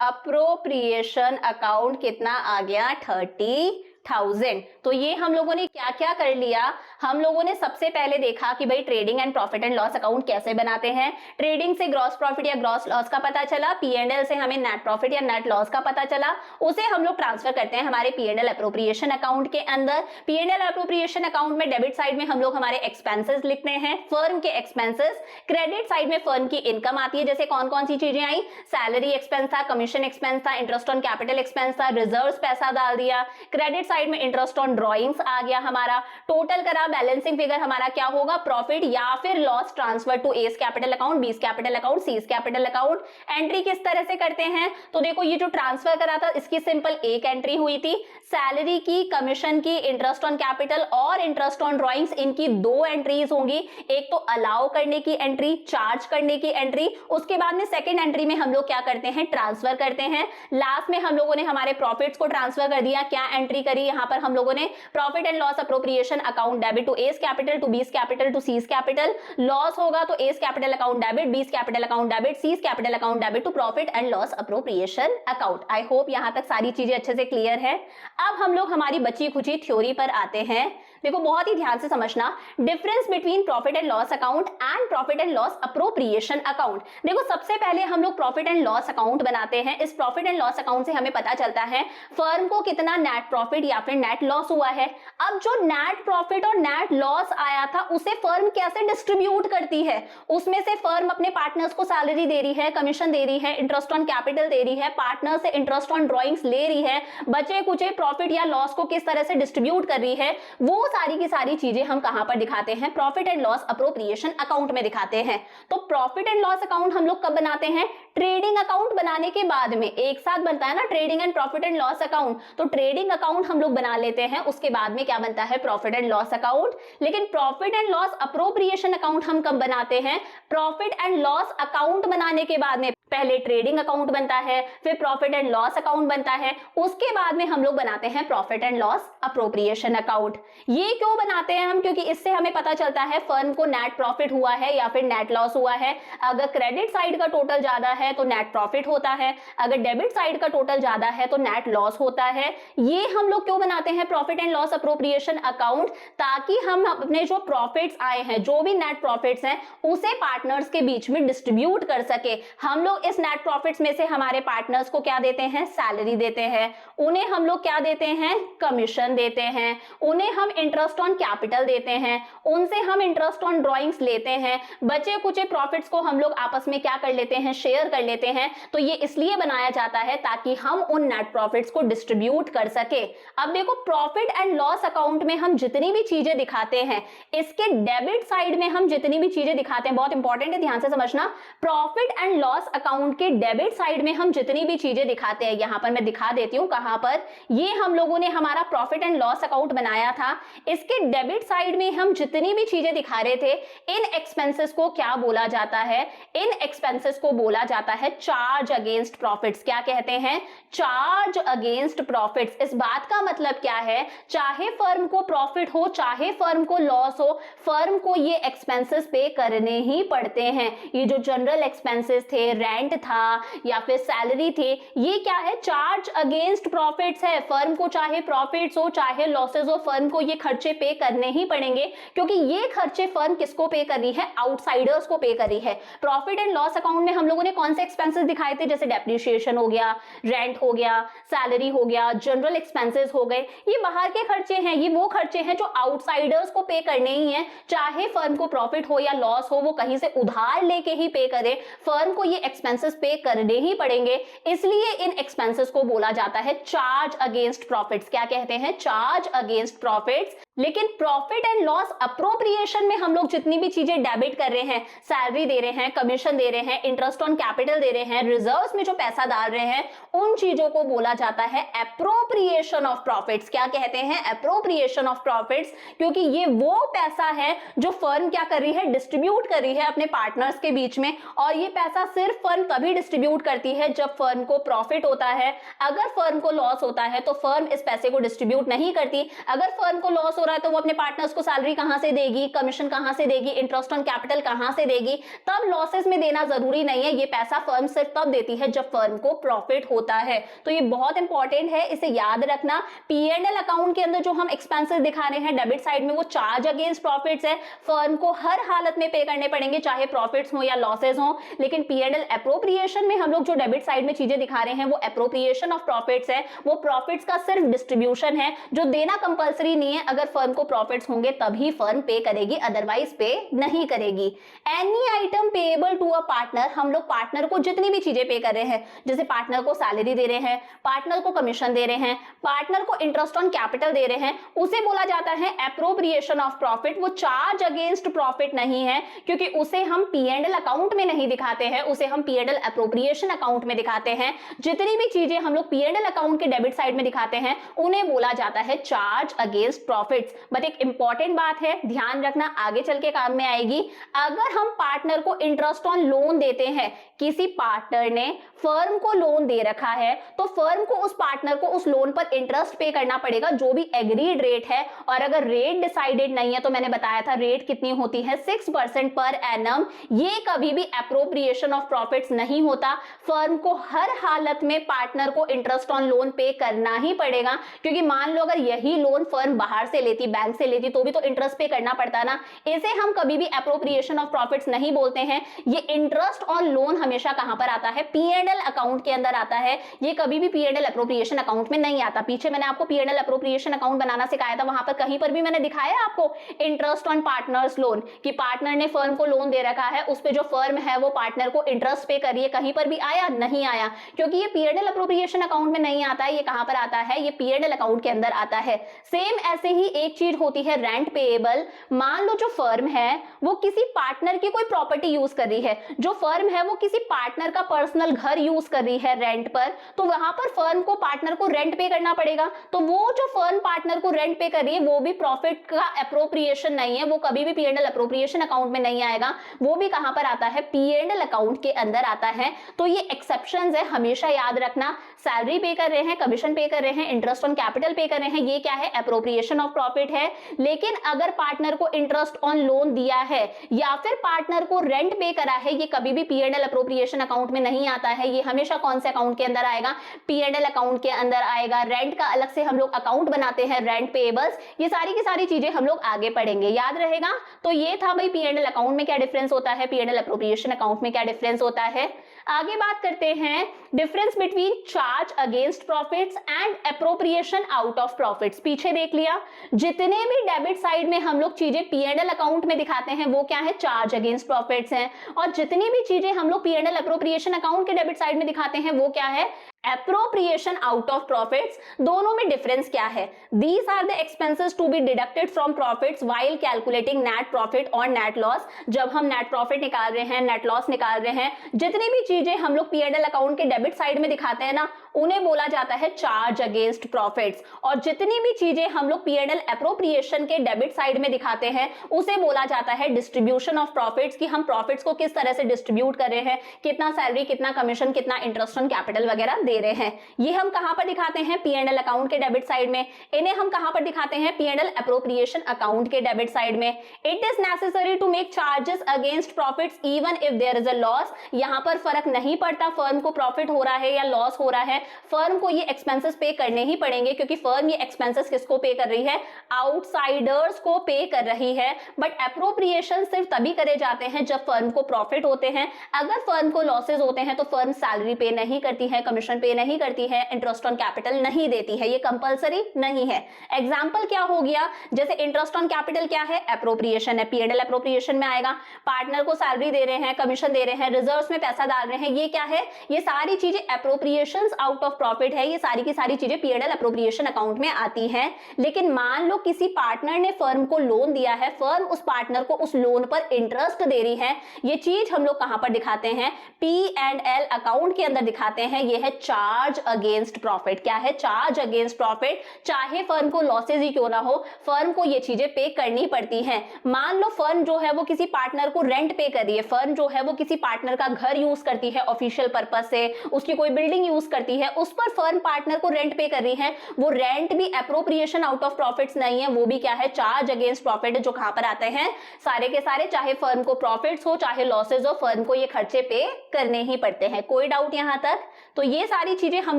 appropriation account कितना आ गया? 30,000। तो ये हम लोगों ने क्या क्या कर लिया? हम लोगों ने सबसे पहले देखा कि भाई trading and profit and loss account कैसे बनाते हैं। ट्रेडिंग से ग्रॉस प्रॉफिट या ग्रॉस लॉस का पता चला, पी&एल से हमें नेट प्रॉफिट या नेट लॉस का पता चला, उसे हम लोग ट्रांसफर करते हैं हमारे पी&एल अप्रोप्रिएशन अकाउंट के अंदर। पी&एल अप्रोप्रिएशन अकाउंट में डेबिट साइड में हम लोग हमारे एक्सपेंसेस लिखते हैं, फर्म के एक्सपेंसेस। क्रेडिट साइड में फर्म की इनकम आती है, जैसे कौन कौन सी चीजें आई? सैलरी एक्सपेंस था, कमीशन एक्सपेंस था, इंटरेस्ट ऑन कैपिटल एक्सपेंस था, रिजर्व्स पैसा डाल दिया। क्रेडिट साइड में इंटरेस्ट ऑन ड्रॉइंग्स आ गया हमारा। टोटल करा, बैलेंसिंग फिगर हमारा क्या होगा? प्रॉफिट या फिर loss transfer to A's capital account, B's capital account, C's capital account. Entry किस तरह से करते हैं? तो देखो ये जो ट्रांसफर करा था इसकी सिंपल एक एंट्री हुई थी। सैलरी की, कमीशन की, इंटरेस्ट ऑन कैपिटल और इंटरेस्ट ऑन ड्रॉइंग्स, इनकी दो एंट्रीज होंगी। एक तो अलाउ करने की एंट्री, चार्ज करने की एंट्री। उसके बाद में सेकेंड एंट्री में हम लोग क्या करते हैं? ट्रांसफर करते हैं। लास्ट में हम लोगों ने हमारे प्रॉफिट्स को ट्रांसफर कर दिया। क्या एंट्री करी? यहाँ पर हम लोगों ने profit and loss appropriation account debit to A's capital, to B's capital, to C's capital. Loss होगा तो A's capital account debit, B's capital account debit, C's capital account debit to profit and loss appropriation account. I hope यहां तक सारी चीजें अच्छे से clear है। अब हम लोग हमारी बची खुची थ्योरी पर आते हैं। देखो बहुत ही ध्यान से समझना, difference between profit and loss account and profit and loss appropriation account. देखो सबसे पहले हम लोग प्रॉफिट एंड लॉस अकाउंट बनाते हैं। इस प्रॉफिट एंड लॉस अकाउंट से हमें पता चलता है फर्म को कितना नेट प्रॉफिट या फिर नेट लॉस हुआ है। अब जो नेट प्रॉफिट और नेट लॉस आया था उसे फर्म कैसे डिस्ट्रीब्यूट करती है, उसमें से फर्म अपने पार्टनर्स को सैलरी दे रही है, कमीशन दे रही है, इंटरेस्ट ऑन कैपिटल दे रही है, पार्टनर से इंटरेस्ट ऑन ड्रॉइंग्स ले रही है, बचे कुचे प्रॉफिट या लॉस को किस तरह से डिस्ट्रीब्यूट कर रही है, वो सारी की सारी चीजें हम कहां पर दिखाते हैं, profit and loss appropriation account में दिखाते हैं। तो प्रॉफिट एंड लॉस अकाउंट हम लोग कब बनाते हैं, ट्रेडिंग अकाउंट बनाने के बाद में। एक साथ बनता है ना trading and profit and loss account, तो ट्रेडिंग अकाउंट हम लोग बना लेते हैं, उसके बाद में क्या बनता है, प्रॉफिट एंड लॉस अकाउंट। लेकिन profit and loss appropriation account हम कब बनाते हैं, प्रॉफिट एंड लॉस अकाउंट बनाने के बाद में। पहले ट्रेडिंग अकाउंट बनता है, फिर प्रॉफिट एंड लॉस अकाउंट बनता है, उसके बाद में हम लोग बनाते हैं profit and loss appropriation account. ये क्यों बनाते हैं हम, क्योंकि इससे हमें पता चलता है फर्म को नेट प्रॉफिट हुआ है या फिर नेट लॉस हुआ है। अगर क्रेडिट साइड का टोटल ज्यादा है तो नेट प्रॉफिट होता है, अगर डेबिट साइड का टोटल ज्यादा है तो नेट लॉस होता है। ये हम लोग क्यों बनाते हैं profit and loss appropriation account, ताकि हम अपने जो प्रॉफिट्स आए हैं, जो भी नेट प्रॉफिट्स हैं, उसे पार्टनर्स के बीच में डिस्ट्रीब्यूट कर सके। हम लोग इस नेट प्रॉफिट्स में से हमारे पार्टनर्स को क्या देते हैं, सैलरी देते हैं, उन्हें हम लोग क्या देते हैं, कमीशन देते हैं, उन्हें हम इंटरेस्ट ऑन कैपिटल देते हैं, उनसे हम इंटरेस्ट ऑन ड्रॉइंग्स लेते हैं, बचे कुचे प्रॉफिट्स को हम लोग आपस में क्या कर लेते हैं, शेयर कर लेते हैं। तो ये इसलिए बनाया जाता है ताकि हम उन नेट प्रॉफिट्स को डिस्ट्रीब्यूट कर सके। अब देखो प्रॉफिट एंड लॉस अकाउंट में हम जितनी भी चीजें दिखाते हैं, इसके डेबिट साइड में हम जितनी भी चीजें दिखाते हैं, बहुत इंपॉर्टेंट है, ध्यान से समझना, प्रॉफिट एंड लॉस अकाउंट के डेबिट साइड में हम जितनी भी चीजें दिखाते हैं, यहां पर मैं दिखा देती हूं कहां पर, ये हम लोगों ने हमारा प्रॉफिट एंड लॉस अकाउंट बनाया था। इसके डेबिट साइड में हम जितनी भी चीजें दिखा रहे थे, इन एक्सपेंसेस को क्या बोला जाता है, इन एक्सपेंसेस को बोला जाता है चार्ज अगेंस्ट प्रॉफिट्स। क्या कहते हैं, चार्ज अगेंस्ट प्रॉफिट्स। इस बात का मतलब क्या है, चाहे फर्म को प्रॉफिट हो चाहे फर्म को लॉस हो, फर्म को ये एक्सपेंसेस पे करने ही पड़ते हैं। ये जो जनरल एक्सपेंसेस थे, रेंट था या फिर सैलरी थे, ये क्या है, चार्ज अगेंस्ट प्रॉफिट्स है। फर्म को चाहे प्रॉफिट्स हो चाहे लॉसेस हो, फर्म को ये खर्चे पे करने ही पड़ेंगे, क्योंकि ये खर्चे फर्म किसको पे कर रही है, आउटसाइडर्स को पे कर रही है। प्रॉफिट एंड लॉस अकाउंट में हम लोगों ने कौन से एक्सपेंसेस दिखाए थे, जैसे डेप्रिसिएशन हो गया, रेंट हो गया, सैलरी हो गया, जनरल एक्सपेंसेस हो गए, ये बाहर के खर्चे हैं, ये वो खर्चे हैं जो आउटसाइडर्स को पे करने ही हैं। चाहे फर्म को प्रॉफिट हो या लॉस हो, वो कहीं से उधार लेके ही पे करे, फर्म को ये एक्सपेंसेस पे करने ही पड़ेंगे। इसलिए इन एक्सपेंसेस को बोला जाता है चार्ज अगेंस्ट प्रॉफिट्स। क्या कहते हैं, चार्ज अगेंस्ट प्रॉफिट्स। लेकिन प्रॉफिट एंड लॉस अप्रोप्रिएशन में हम लोग जितनी भी चीजें डेबिट कर रहे हैं, सैलरी दे रहे हैं, कमीशन दे रहे हैं, इंटरेस्ट ऑन कैपिटल दे रहे हैं, रिजर्व्स में जो पैसा डाल रहे हैं, उन चीजों को बोला जाता है एप्रोप्रिएशन ऑफ प्रॉफिट्स। क्या कहते हैं, एप्रोप्रिएशन ऑफ प्रॉफिट्स, क्योंकि ये वो पैसा है जो फर्म क्या कर रही है, डिस्ट्रीब्यूट कर रही है अपने पार्टनर्स के बीच में। और ये पैसा सिर्फ फर्म तभी डिस्ट्रीब्यूट करती है जब फर्म को प्रॉफिट होता है। अगर फर्म को लॉस होता है तो फर्म इस पैसे को डिस्ट्रीब्यूट नहीं करती। अगर फर्म को लॉस हो रहा है तो वो अपने पार्टनर्स को सैलरी कहां से देगी, कमीशन कहां से देगी, इंटरेस्ट ऑन कैपिटल कहां से देगी। तब लॉसेस में देना जरूरी नहीं है, ये पैसा फर्म सिर्फ तब देती है जब फर्म को प्रॉफिट होता है। तो ये बहुत इंपॉर्टेंट है, इसे याद रखना। P&L अकाउंट के अंदर जो हम एक्सपेंसेस दिखा रहे हैं डेबिट साइड में, वो चार्ज अगेंस्ट प्रॉफिट्स है, फर्म को हर हालत में पे करने पड़ेंगे, चाहे प्रॉफिट्स हो या लॉसेस हो। लेकिन P&L एप्रोप्रिएशन में हम लोग जो डेबिट साइड में चीजें दिखा रहे हैं, वो एप्रोप्रिएशन ऑफ प्रॉफिट्स है, वो प्रॉफिट्स का सिर्फ डिस्ट्रीब्यूशन है, जो देना कंपलसरी नहीं है। अगर फर्म को प्रॉफिट्स होंगे तभी फर्म पे करेगी, अदरवाइज पे नहीं करेगी। Any item payable to a partner, हम लोग पार्टनर को जितनी भी चीजें पे कर रहे हैं, जैसे पार्टनर को सैलरी दे रहे हैं, पार्टनर को कमीशन दे रहे हैं, पार्टनर को इंटरेस्ट ऑन कैपिटल दे रहे हैं, उसे बोला जाता है एप्रोप्रिएशन ऑफ प्रॉफिट। वो चार्ज अगेंस्ट प्रॉफिट नहीं है, क्योंकि उसे हम P&L अकाउंट में नहीं दिखाते हैं, उसे हम P&L एप्रोप्रिएशन अकाउंट में दिखाते हैं। जितनी भी चीजें हम लोग P&L अकाउंट के डेबिट साइड में दिखाते हैं, उन्हें बोला जाता है charge against profit. Profits. But एक इंपॉर्टेंट बात है, ध्यान रखना, आगे चल के काम में आएगी। अगर हम पार्टनर को इंटरेस्ट ऑन लोन देते हैं, किसी पार्टनर ने फर्म को लोन दे रखा है, तो फर्म को उस पार्टनर को उस लोन पर इंटरेस्ट पे करना पड़ेगा, जो भी एग्रीड रेट है। और अगर रेट डिसाइडेड नहीं है, तो मैंने बताया था रेट कितनी होती है, 6% पर एनम। ये कभी भी एप्रोप्रिएशन ऑफ प्रॉफिट्स नहीं होता। फर्म को हर हालत में पार्टनर को इंटरेस्ट ऑन लोन पे करना ही पड़ेगा, क्योंकि मान लो अगर यही लोन फर्म बाहर से लेती, बैंक से लेती, तो भी तो इंटरेस्ट पे करना पड़ता ना। इसे हम कभी भी एप्रोप्रिएशन ऑफ प्रॉफिट्स नहीं बोलते हैं। ये इंटरेस्ट ऑन लोन हमेशा कहां पर आता है, P&L अकाउंट के अंदर आता है। ये कभी भी P&L एप्रोप्रिएशन अकाउंट में नहीं आता। पीछे मैंने आपको P&L एप्रोप्रिएशन अकाउंट बनाना सिखाया था, वहां पर कहीं पर भी मैंने दिखाया आपको इंटरेस्ट ऑन पार्टनर्स लोन, कि पार्टनर ने फर्म को लोन दे रखा है, उस पे जो फर्म है वो पार्टनर को इंटरेस्ट पे कर रही है। कहीं पर भी आया? नहीं आया, क्योंकि ये P&L एप्रोप्रिएशन अकाउंट में नहीं आता है। ये कहां पर आता है? ये P&L अकाउंट के अंदर आता है। सेम ऐसे ही एक चीज होती है रेंट पेएबल। मान लो जो फर्म है वो किसी पार्टनर की कोई प्रॉपर्टी यूज कर रही है, जो फर्म है वो किसी पार्टनर का पर्सनल घर यूज कर रही है रेंट पर, तो वहां पर फर्म को पार्टनर को रेंट पे करना पड़ेगा। तो वो जो फर्म पार्टनर को रेंट पे कर रही है वो भी प्रॉफिट का एप्रोप्रिएशन नहीं है, वो कभी भी P&L एप्रोप्रिएशन अकाउंट में नहीं आएगा। वो भी कहां पर आता है? P&L अकाउंट के अंदर आता है। तो ये एक्सेप्शंस है, हमेशा याद रखना। सैलरी पे कर रहे हैं, कमीशन पे कर रहे हैं, इंटरेस्ट ऑन कैपिटल पे कर रहे हैं, ये क्या है? एप्रोप्रिएशन ऑफ प्रॉफिट है। लेकिन अगर पार्टनर को इंटरेस्ट ऑन लोन दिया है या फिर पार्टनर को रेंट पे करा है, ये कभी भी P&L एप्रोप्रिएशन अकाउंट में नहीं आता है। ये हमेशा कौन से अकाउंट के अंदर आएगा? P&L अकाउंट के अंदर आएगा। रेंट का अलग से हम लोग अकाउंट बनाते हैं, रेंट पेएबल्स। ये सारी की सारी चीजें हम लोग आगे पढ़ेंगे, याद रहेगा। तो ये था भाई P&L अकाउंट में क्या डिफरेंस होता है, P&L एप्रोप्रिएशन अकाउंट में क्या डिफरेंस होता है। आगे बात करते हैं difference between charge against profits and appropriation out of profits. पीछे देख लिया, जितने भी डेबिट साइड में हम लोग चीजें P&L अकाउंट में दिखाते हैं वो क्या है? चार्ज अगेंस्ट प्रॉफिट्स हैं। और जितनी भी चीजें हम लोग P&L एप्रोप्रिएशन अकाउंट के डेबिट साइड में दिखाते हैं वो क्या है? Appropriation out of profits. दोनों में डिफरेंस क्या है? These are the expenses to be deducted from profits while calculating net profit और नेट लॉस। जब हम नेट प्रॉफिट निकाल रहे हैं, नेट लॉस निकाल रहे हैं, जितनी भी चीजें हम लोग P&L अकाउंट के डेबिट साइड में दिखाते हैं ना, उन्हें बोला जाता है चार्ज अगेंस्ट प्रॉफिट्स। और जितनी भी चीजें हम लोग P&L एप्रोप्रिएशन के डेबिट साइड में दिखाते हैं उसे बोला जाता है डिस्ट्रीब्यूशन ऑफ प्रॉफिट्स, कि हम प्रॉफिट्स को किस तरह से डिस्ट्रीब्यूट कर रहे हैं, कितना सैलरी, कितना कमीशन, कितना इंटरेस्ट ऑन कैपिटल वगैरह दे रहे हैं। ये हम कहां पर दिखाते हैं? P&L अकाउंट के डेबिट साइड में। इन्हें हम कहां पर दिखाते हैं? P&L एप्रोप्रिएशन अकाउंट के डेबिट साइड में। It is necessary to make charges against profits even if there is a loss. यहां पर फर्क नहीं पड़ता फर्म को प्रॉफिट हो रहा है या लॉस हो रहा है, फर्म को ये एक्सपेंसेस पे करने ही पड़ेंगे, क्योंकि फर्म ये एक्सपेंसेस किसको पे कर रही है? आउटसाइडर्स को पे कर रही है। बट एप्रोप्रिएशन सिर्फ तभी करे जाते हैं जब फर्म को प्रॉफिट होते हैं। अगर फर्म को लॉसेज होते हैं तो फर्म सैलरी पे नहीं करती है, कमीशन पे नहीं करती है, इंटरेस्ट ऑन कैपिटल नहीं देती है, ये कंपलसरी नहीं है। एग्जांपल क्या हो गया? जैसे इंटरेस्ट ऑन कैपिटल क्या है? एप्रोप्रिएशन है, P&L एप्रोप्रिएशन में आएगा। पार्टनर को सैलरी दे रहे हैं, कमीशन दे रहे हैं, रिजर्व्स में पैसा डाल रहे हैं, ये क्या है? ये सारी चीजें एप्रोप्रिएशंस आउट ऑफ प्रॉफिट है। ये सारी की सारी चीजें P&L एप्रोप्रिएशन अकाउंट में आती हैं। लेकिन मान लो किसी पार्टनर ने फर्म को लोन दिया है, फर्म उस पार्टनर को उस लोन पर इंटरेस्ट दे रही है, ये चीज हम लोग कहां पर दिखाते हैं? P&L अकाउंट के अंदर दिखाते हैं। ये है चार्ज अगेंस्ट प्रॉफिट। क्या है? Charge against profit. चाहे फर्म को लॉसेज ही क्यों ना हो, फर्म को ये चीजें पे करनी पड़ती हैं। मान लो फर्म जो है वो किसी पार्टनर को रेंट पे कर रही है, फर्म जो है वो किसी पार्टनर का घर यूज करती है ऑफिशियल पर्पस से, उसकी कोई बिल्डिंग यूज करती है, उस पर फर्म पार्टनर को रेंट पे कर रही है। वो रेंट भी एप्रोप्रिएशन आउट ऑफ प्रॉफिट्स नहीं है, वो भी क्या है? चार्ज अगेंस्ट प्रॉफिट है, जो कहां पर आते हैं? सारे के सारे, चाहे फर्म को प्रॉफिट्स हो चाहे लॉसेज हो, फर्म को ये खर्चे पे करने ही पड़ते हैं। कोई डाउट यहां तक? तो ये सारी चीजें हम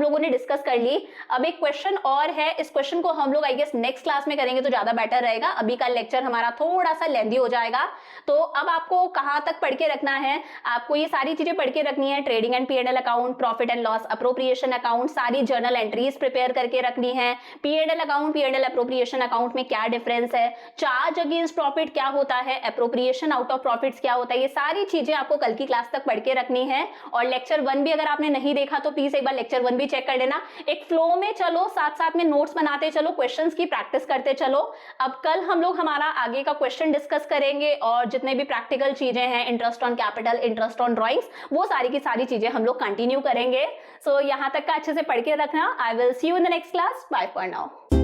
लोगों ने डिस्कस कर ली। अब एक क्वेश्चन और है, इस क्वेश्चन को हम लोग आई गेस नेक्स्ट क्लास में करेंगे तो ज्यादा बेटर रहेगा। अभी का लेक्चर हमारा थोड़ा सा लेंदी हो जाएगा। तो अब आपको कहां तक पढ़ के रखना है? आपको ये सारी चीजें पढ़ के रखनी है। Trading and P&L account, profit and loss appropriation account, सारी जर्नल एंट्रीज प्रिपेयर करके रखनी है। P&L account, P&L appropriation account में क्या डिफरेंस है, चार्ज अगेंस्ट प्रॉफिट क्या होता है, एप्रोप्रिएशन आउट ऑफ प्रॉफिट्स क्या होता है, ये सारी चीजें आपको कल की क्लास तक पढ़ के रखनी है। और लेक्चर 1 भी अगर आपने नहीं देखा तो प्लीज एक बार लेक्चर 1 भी चेक कर लेना। एक फ्लो में चलो, साथ साथ में नोट्स बनाते चलो, क्वेश्चंस की प्रैक्टिस करते चलो। अब कल हम लोग हमारा आगे का क्वेश्चन डिस्कस करेंगे और जितने भी प्रैक्टिकल चीजें हैं, interest on capital, interest on drawings, वो सारी की सारी चीजें हम लोग कंटिन्यू करेंगे। सो यहां तक का अच्छे से पढ़ के रखना। I will see you in the next class. Bye for now.